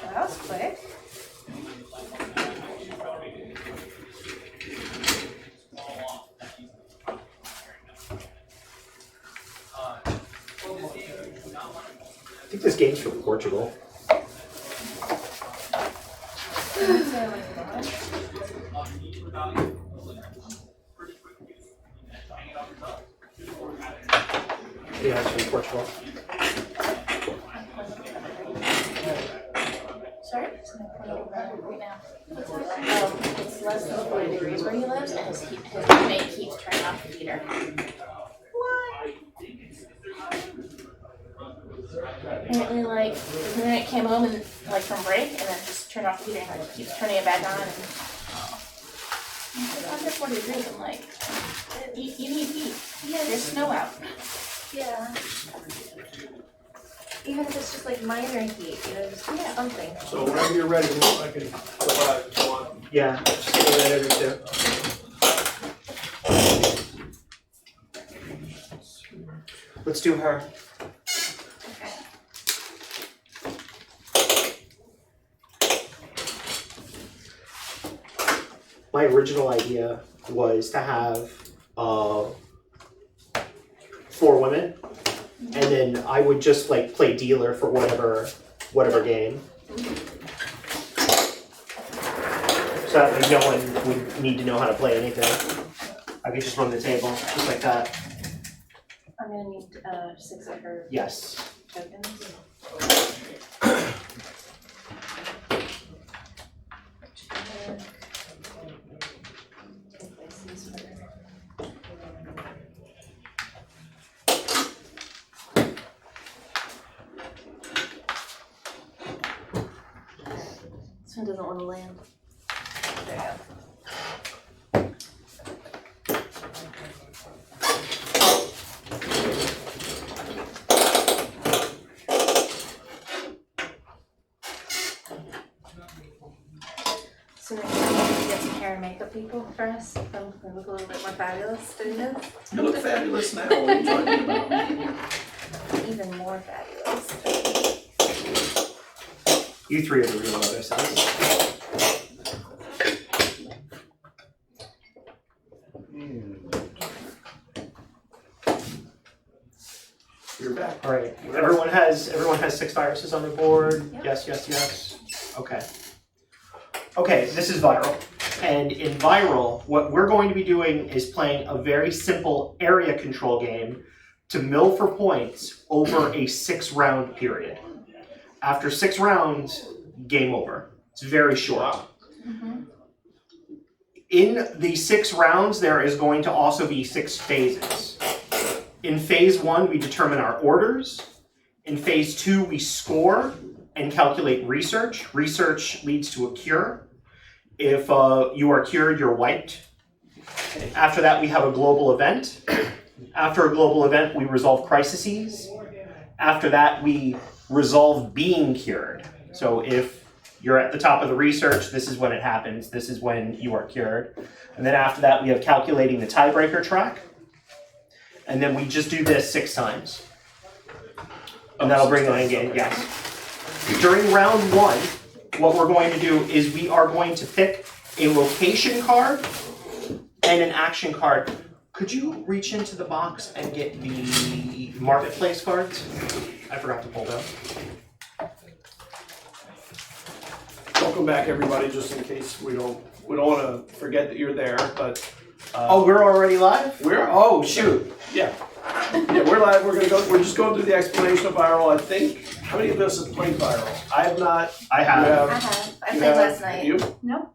That was quick. I think this game's from Portugal. Yeah, it's from Portugal. Sorry? Right now. It's less than 40 degrees where he lives, and his roommate keeps turning off the heater. Apparently, like, his roommate came home and like from break, and then just turned off the heater and like, keeps turning it back on. And it's under 40 degrees. I'm like, you need heat. Yeah, there's snow out. Yeah. Even if it's just like minor heat, just something. So whenever you're ready, I can go out if you want. Yeah, just give me that every 2. Let's do her. Okay. My original idea was to have 4 women, and then I would just like play dealer for whatever game. So that way no one would need to know how to play anything. I could just run the table, just like that. I'm gonna need 6 of her Yes. tokens. This one doesn't want to land. There you go. So we're gonna get some hair and makeup people for us. They look a little bit more fabulous doing this. You look fabulous now. What are you talking about? Even more fabulous. You 3 are the real Lotuses. You're back. All right. Everyone has 6 viruses on the board. Yep. Yes. Okay. Okay, this is viral. And in viral, what we're going to be doing is playing a very simple area control game to mill for points over a 6-round period. After 6 rounds, game over. It's very short. In the 6 rounds, there is going to also be 6 phases. In phase 1, we determine our orders. In phase 2, we score and calculate research. Research leads to a cure. If you are cured, you're wiped. After that, we have a global event. After a global event, we resolve crises. After that, we resolve being cured. So if you're at the top of the research, this is when it happens. This is when you are cured. And then after that, we have calculating the tiebreaker track. And then we just do this 6 times. And that'll bring the Renegade, yes. During round 1, what we're going to do is we are going to pick a location card and an action card. Could you reach into the box and get the marketplace cards? I forgot to pull them. Welcome back, everybody, just in case we don't want to forget that you're there, but. Oh, we're already live? Oh, shoot. Yeah. Yeah, we're live. We're just going through the explanation of viral. I think, how many of us have played viral? I have not. I have. You I have. I played last night. You? Nope.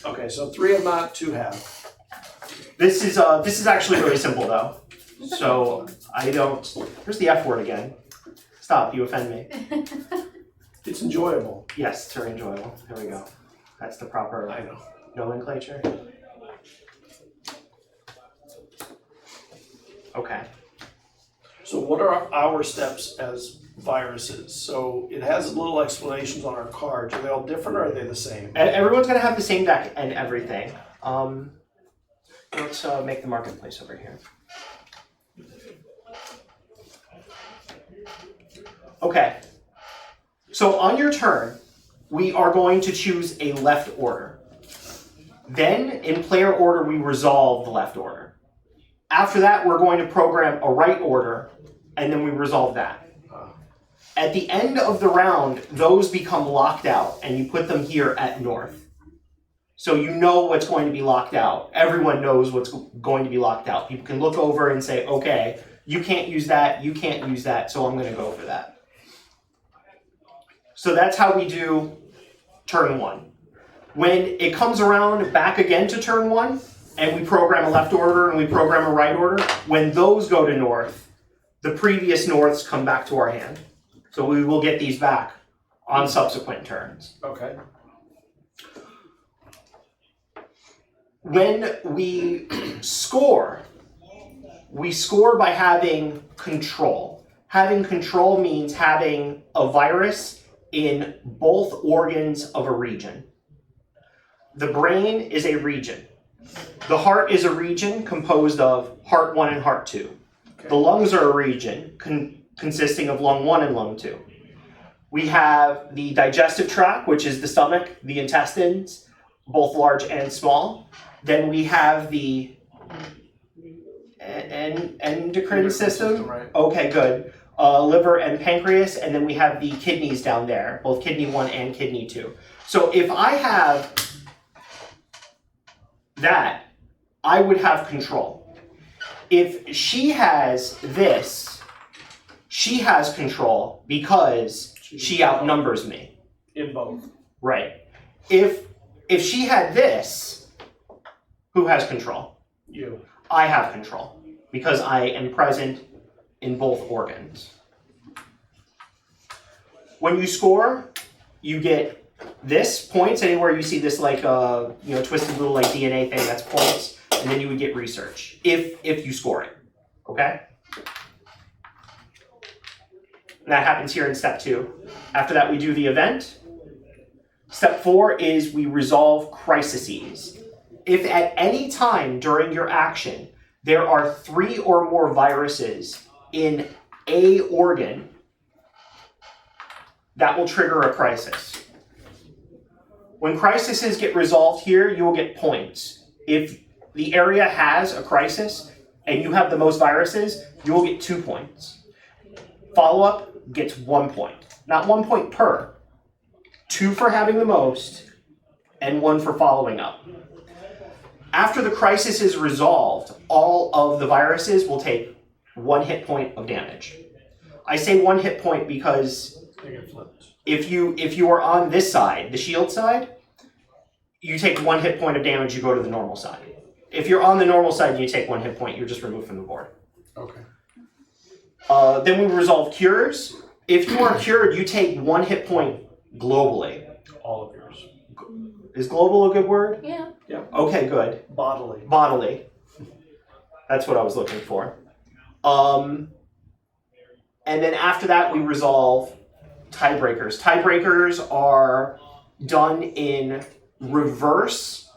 Okay, so 3 have not, 2 have. This is actually really simple though. So I don't. Here's the F word again. Stop! You offend me. It's enjoyable. Yes, it's very enjoyable. Here we go. That's the proper I know. nomenclature. Okay. So what are our steps as viruses? So it has little explanations on our cards. Are they all different or are they the same? Everyone's gonna have the same deck and everything. Let's make the marketplace over here. Okay. So on your turn, we are going to choose a left order. Then, in player order, we resolve the left order. After that, we're going to program a right order, and then we resolve that. At the end of the round, those become locked out, and you put them here at north. So you know what's going to be locked out. Everyone knows what's going to be locked out. People can look over and say, okay, you can't use that, you can't use that, so I'm going to go for that. So that's how we do turn 1. When it comes around back again to turn 1, and we program a left order and we program a right order, when those go to north, the previous norths come back to our hand. So we will get these back on subsequent turns. Okay. When we score by having control. Having control means having a virus in both organs of a region. The brain is a region. The heart is a region composed of heart 1 and heart 2. Okay. The lungs are a region consisting of lung 1 and lung 2. We have the digestive tract, which is the stomach, the intestines, both large and small. Then we have the endocrine system. Right. Okay, good. Liver and pancreas, and then we have the kidneys down there, both kidney 1 and kidney 2. So if I have that, I would have control. If she has this, she has control because she outnumbers me. In both. Right. If she had this, who has control? You. I have control because I am present in both organs. When you score, you get this points. Anywhere you see this like twisted little like DNA thing, that's points, and then you would get research if you score it. Okay. And that happens here in step 2. After that, we do the event. Step 4 is we resolve crises. If at any time during your action there are 3 or more viruses in a organ, that will trigger a crisis. When crises get resolved here, you will get points. If the area has a crisis and you have the most viruses, you will get 2 points. Follow-up gets 1 point. Not 1 point per. 2 for having the most, and 1 for following up. After the crisis is resolved, all of the viruses will take 1 hit point of damage. I say 1 hit point because if you are on this side, the shield side, you take 1 hit point of damage, you go to the normal side. If you're on the normal side and you take 1 hit point, you're just removed from the board. Okay. Then we resolve cures. If you are cured, you take 1 hit point globally. All of yours. Is global a good word? Yeah. Yeah. Okay, good. Bodily. Bodily. That's what I was looking for. And then after that, we resolve tiebreakers. Tiebreakers are done in reverse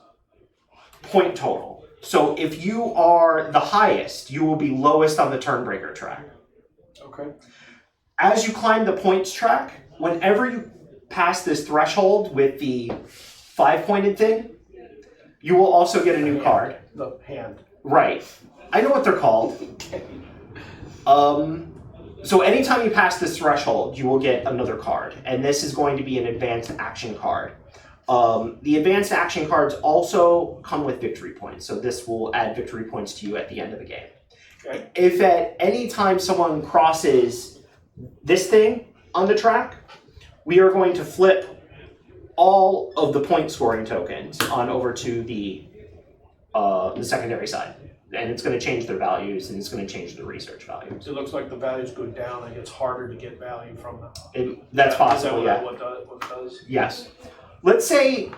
point total. So if you are the highest, you will be lowest on the turn breaker track. Okay. As you climb the points track, whenever you pass this threshold with the 5-pointed thing, you will also get a new card. The hand. Right. I know what they're called. So anytime you pass this threshold, you will get another card, and this is going to be an advanced action card. The advanced action cards also come with victory points, so this will add victory points to you at the end of the game. Okay. If at any time someone crosses this thing on the track, we are going to flip all of the point scoring tokens on over to the secondary side. And it's going to change their values, and it's going to change the research values. It looks like the values go down and it's harder to get value from them. That's possible, Is yeah. that what it does? Yes. Let's say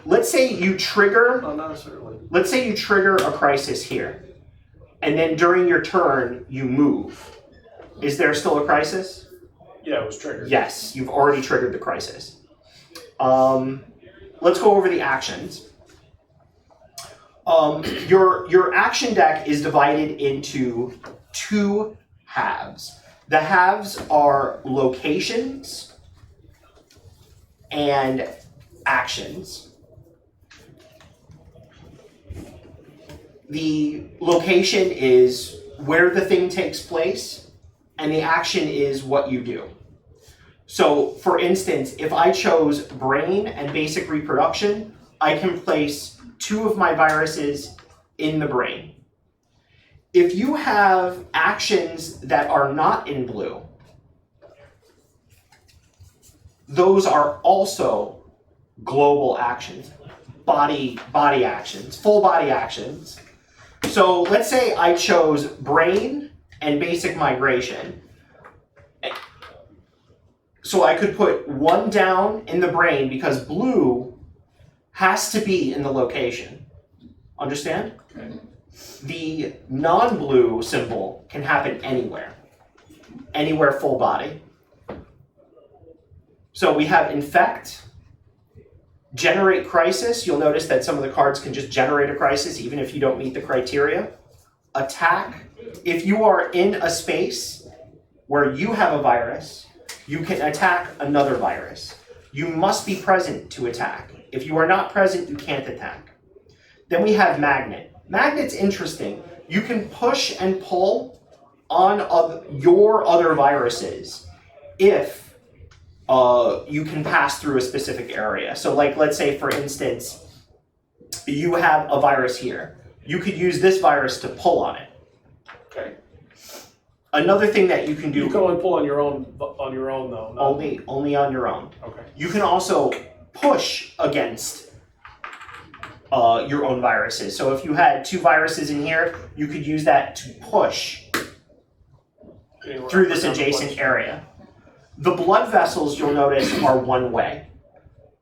you trigger. No, not necessarily. Let's say you trigger a crisis here, and then during your turn you move. Is there still a crisis? Yeah, it was triggered. Yes, you've already triggered the crisis. Let's go over the actions. Your action deck is divided into 2 halves. The halves are locations and actions. The location is where the thing takes place, and the action is what you do. So, for instance, if I chose brain and basic reproduction, I can place 2 of my viruses in the brain. If you have actions that are not in blue, those are also global actions, body actions, full body actions. So let's say I chose brain and basic migration. So I could put 1 down in the brain because blue has to be in the location. Understand? Okay. The non-blue symbol can happen anywhere. Anywhere full body. So we have infect, generate crisis. You'll notice that some of the cards can just generate a crisis even if you don't meet the criteria. Attack. If you are in a space where you have a virus, you can attack another virus. You must be present to attack. If you are not present, you can't attack. Then we have magnet. Magnet's interesting. You can push and pull on your other viruses if you can pass through a specific area. So like, let's say for instance, you have a virus here. You could use this virus to pull on it. Okay. Another thing that you can do. You can only pull on your own though. Not... Only on your own. Okay. You can also push against your own viruses. So if you had 2 viruses in here, you could use that to push Anywhere through this down the adjacent place. area. The blood vessels, you'll notice, are one way.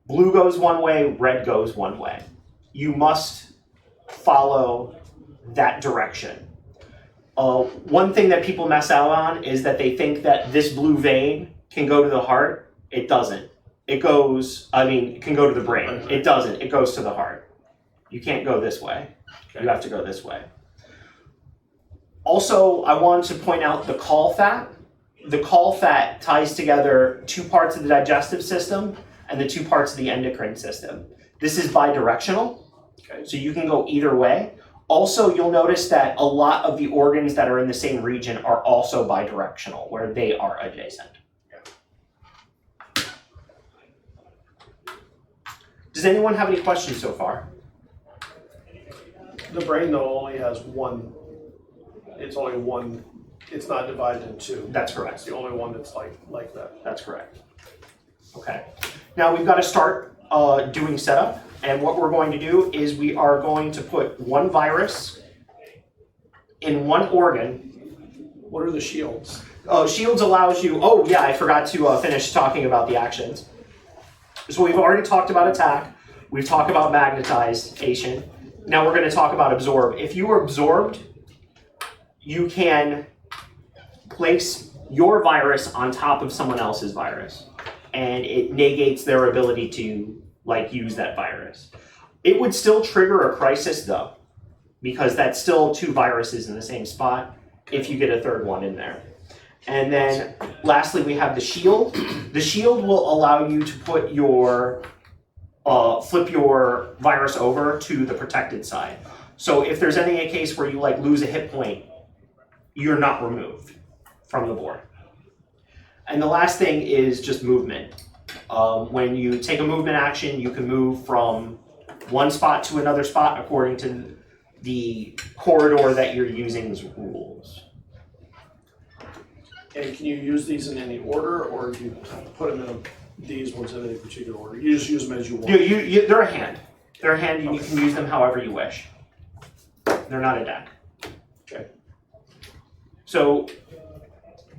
Blue goes one way, red goes one way. You must follow that direction. One thing that people mess out on is that they think that this blue vein can go to the heart. It doesn't. It can go to the brain. It doesn't. It goes to the heart. You can't go this way. Okay. You have to go this way. Also, I wanted to point out the caul fat. The caul fat ties together 2 parts of the digestive system and the 2 parts of the endocrine system. This is bidirectional, Okay. so you can go either way. Also, you'll notice that a lot of the organs that are in the same region are also bidirectional, where they are adjacent. Does anyone have any questions so far? The brain though only has one. It's only one. It's not divided in 2. That's It's correct. the only one that's like that. That's correct. Okay. Now we've got to start doing setup. And what we're going to do is we are going to put 1 virus in 1 organ. What are the shields? Shields allows you... Oh, yeah, I forgot to finish talking about the actions. So we've already talked about attack. We've talked about magnetization. Now we're going to talk about absorb. If you are absorbed, you can place your virus on top of someone else's virus. And it negates their ability to use that virus. It would still trigger a crisis though, because that's still 2 viruses in the same spot if you get a 3rd one in there. And then lastly, we have the shield. The shield will allow you to put your, flip your virus over to the protected side. So if there's any case where you like lose a hit point, you're not removed from the board. And the last thing is just movement. When you take a movement action, you can move from one spot to another spot according to the corridor that you're using's rules. And can you use these in any order, or do you have to put them in these ones in any particular order? You just use them as you want? They're a hand. They're a hand and you can use them however you wish. They're not a deck. Okay. So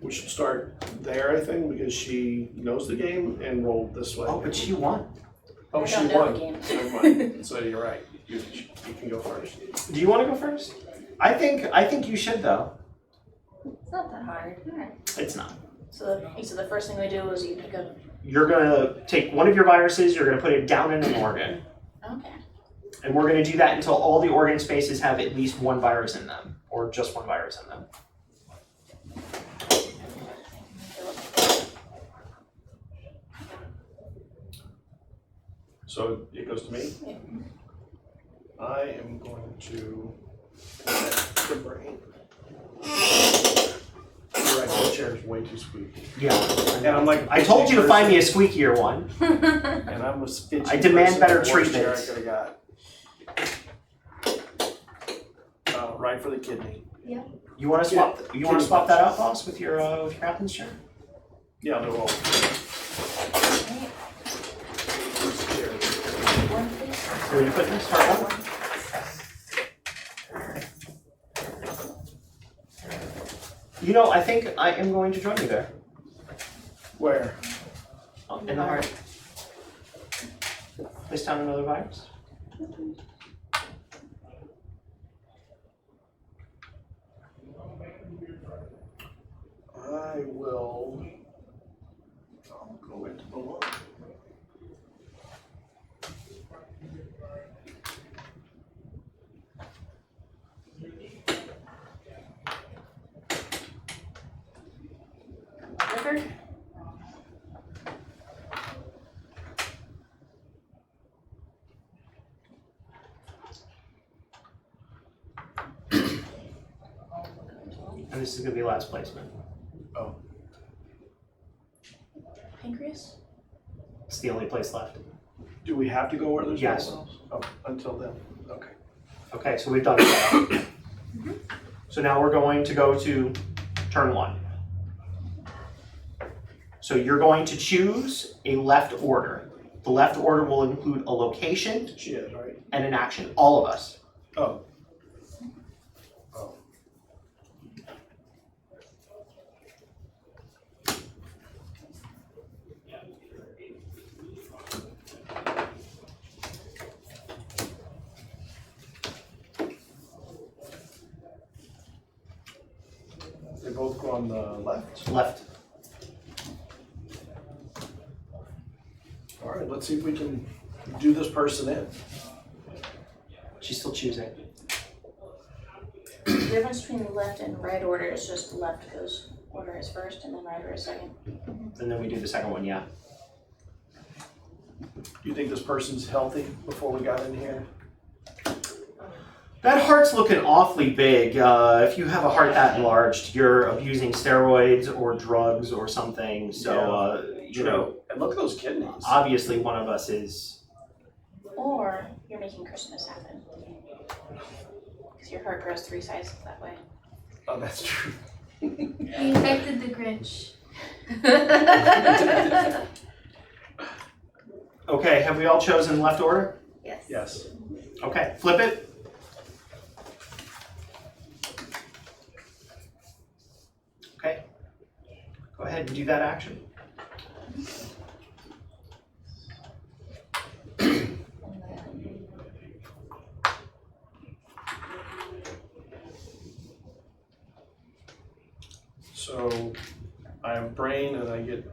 We should start there, I think, because she knows the game and rolled this way. oh, but she won. Oh, I she don't know won. the game. Never mind. So you're right. You can go first. Do you want to go first? I think you should though. It's not that hard. It's not. So the first thing we do is you pick up. You're gonna take one of your viruses. You're gonna put it down in an organ, Okay. and we're gonna do that until all the organ spaces have at least one virus in them, or just one virus in them. So it goes to me? Yeah. I am going to set the brain. You're right, the chair is way too squeaky. Yeah. And I'm like, I told you to find me a squeakier one. and I'm a fidgety I demand person, better the worst chair treatment. I could have got. Right for the kidney. You want to swap? You want to swap that out, boss, with your captain's chair? Yeah, they're all. Where are you putting this? Start one. You know, I think I am going to join you there. Where? In the heart. Place down another virus. I will. I'll go into the one. River? And this is going to be last placement. Oh, Pancreas? It's the only place left. do we have to go where there's Yes. no wells? Oh, until then. Okay. Okay, so we've done it. So now we're going to go to turn one. So you're going to choose a left order. The left order will include a location She is, right? and an action, all of us. Oh. Oh. They both go on the left. Left. All right, let's see if we can do this person in. She's still choosing. The difference between left and right order is just left goes order is first and then right order is second. And then we do the second one, yeah. You think this person's healthy before we got in here? That heart's looking awfully big. If you have a heart that enlarged, you're abusing steroids or drugs or something. So, you know, And look at those kidneys. obviously one of us is. Or you're making Christmas happen. Because your heart grows 3 sizes that way. Oh, that's true. He infected the Grinch. Okay, have we all chosen left order? Yes. Yes. Okay, flip it. Okay. Go ahead and do that action. So I have brain and I get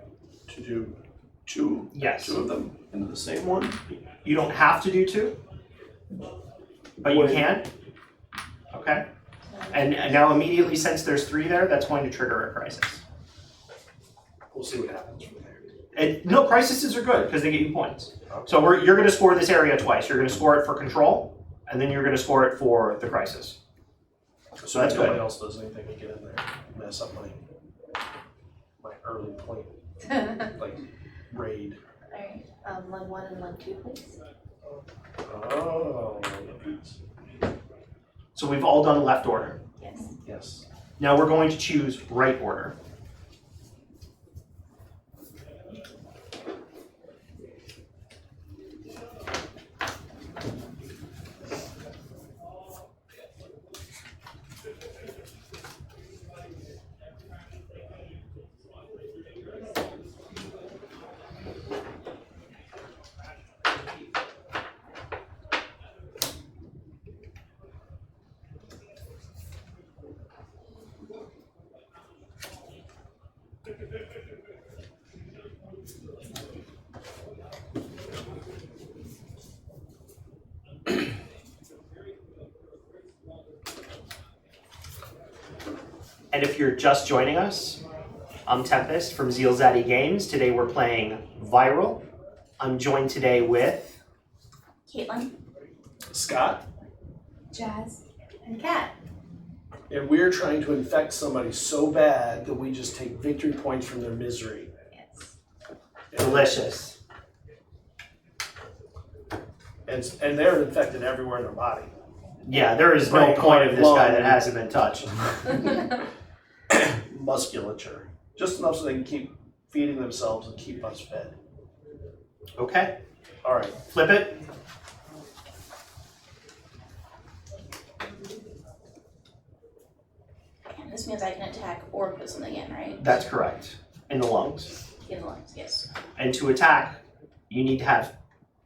to do two Yes. of them into the same one. You don't have to do 2, but you Wait. can. Okay. And now immediately, since there's 3 there, that's going to trigger a crisis. We'll see what happens from there. And no, crises are good because they get you points. So you're going to score this area twice. You're going to score it for control, and then you're going to score it for the crisis. So that's if nobody good. else does anything to get in there, mess up my early point, like raid. Alright, leg 1 and leg 2, please. Oh, So we've all done left order. Yes. yes. Now we're going to choose right order. And if you're just joining us, I'm Tempest from ZealZaddy Games. Today we're playing Viral. I'm joined today with Caitlin? Scott, Jazz. And Cat. and we're trying to infect somebody so bad that we just take victory points from their misery. Yes. Delicious. And they're infected everywhere in their body. Yeah, there is no Right, point of this guy lung. that hasn't been touched. Musculature. Just enough so they can keep feeding themselves and keep us fed. Okay, All right. flip it. And this means I can attack or put something in, right? That's correct. In the lungs. In the lungs, yes. And to attack, you need to have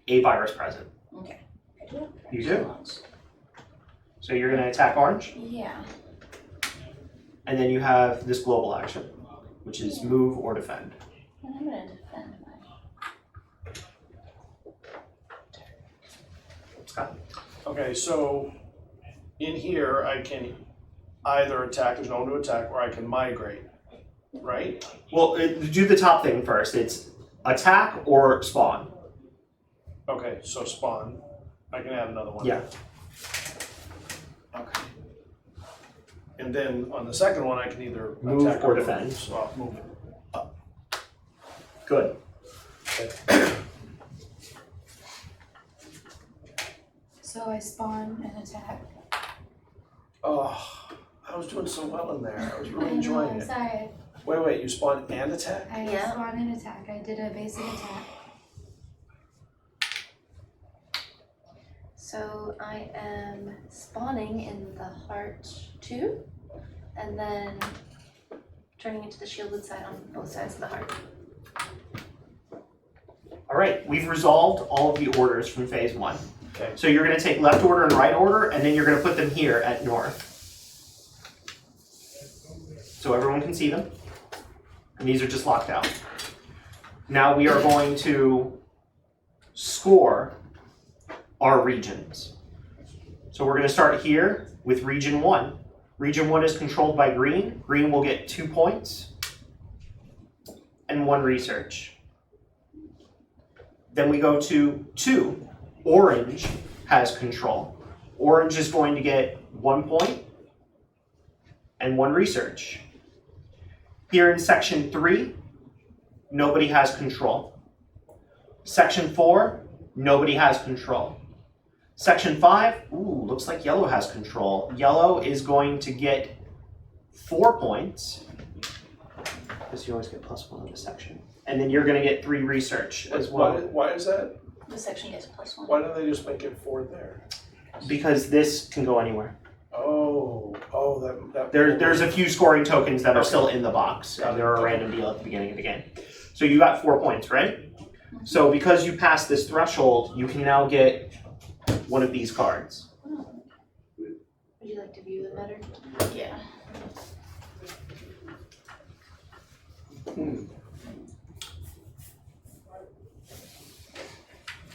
a virus present. Okay. I do have You virus in do? the lungs. So you're going to attack orange, Yeah. and then you have this global action, which is move or defend. And I'm gonna defend my. Scott? Okay, so in here I can either attack, there's no one to attack, or I can migrate, right? Well, do the top thing first. It's attack or spawn. Okay, so spawn. I can add another one. Yeah. Okay. And then on the second one, I can either Move attack or defend. So I'll move it. Good. So I spawn and attack. Oh, I was doing so well in there. I was I really know, enjoying I'm it. sorry. Wait, you spawn and attack? I Yeah. spawn and attack. I did a basic attack. So I am spawning in the heart 2, and then turning into the shielded side on both sides of the heart. All right, we've resolved all of the orders from phase 1. Okay. So you're going to take left order and right order, and then you're going to put them here at north. So everyone can see them. And these are just locked out. Now we are going to score our regions. So we're going to start here with region 1. Region 1 is controlled by green. Green will get 2 points and 1 research. Then we go to 2. Orange has control. Orange is going to get 1 point and 1 research. Here in section 3, nobody has control. Section 4, nobody has control. Section 5, looks like yellow has control. Yellow is going to get 4 points, because you always get +1 in this section. And then you're going to get 3 research as well. Why is that? The section gets +1. Why don't they just make it 4 there? Because this can go anywhere. There's a few scoring tokens that are still in the box, and they're a random deal at the beginning of the game. So you got 4 points, right? So because you passed this threshold, you can now get one of these cards. Would you like to view them better? Yeah.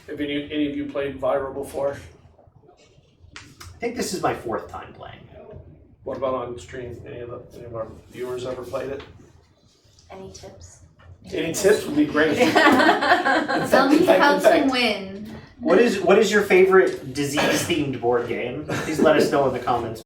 Have any of you played Viral before? I think this is my 4th time playing. What about on stream? Any of our viewers ever played it? Any tips? Any tips would be great. Tell me how In fact, to win. What is your favorite disease themed board game? Please let us know in the comments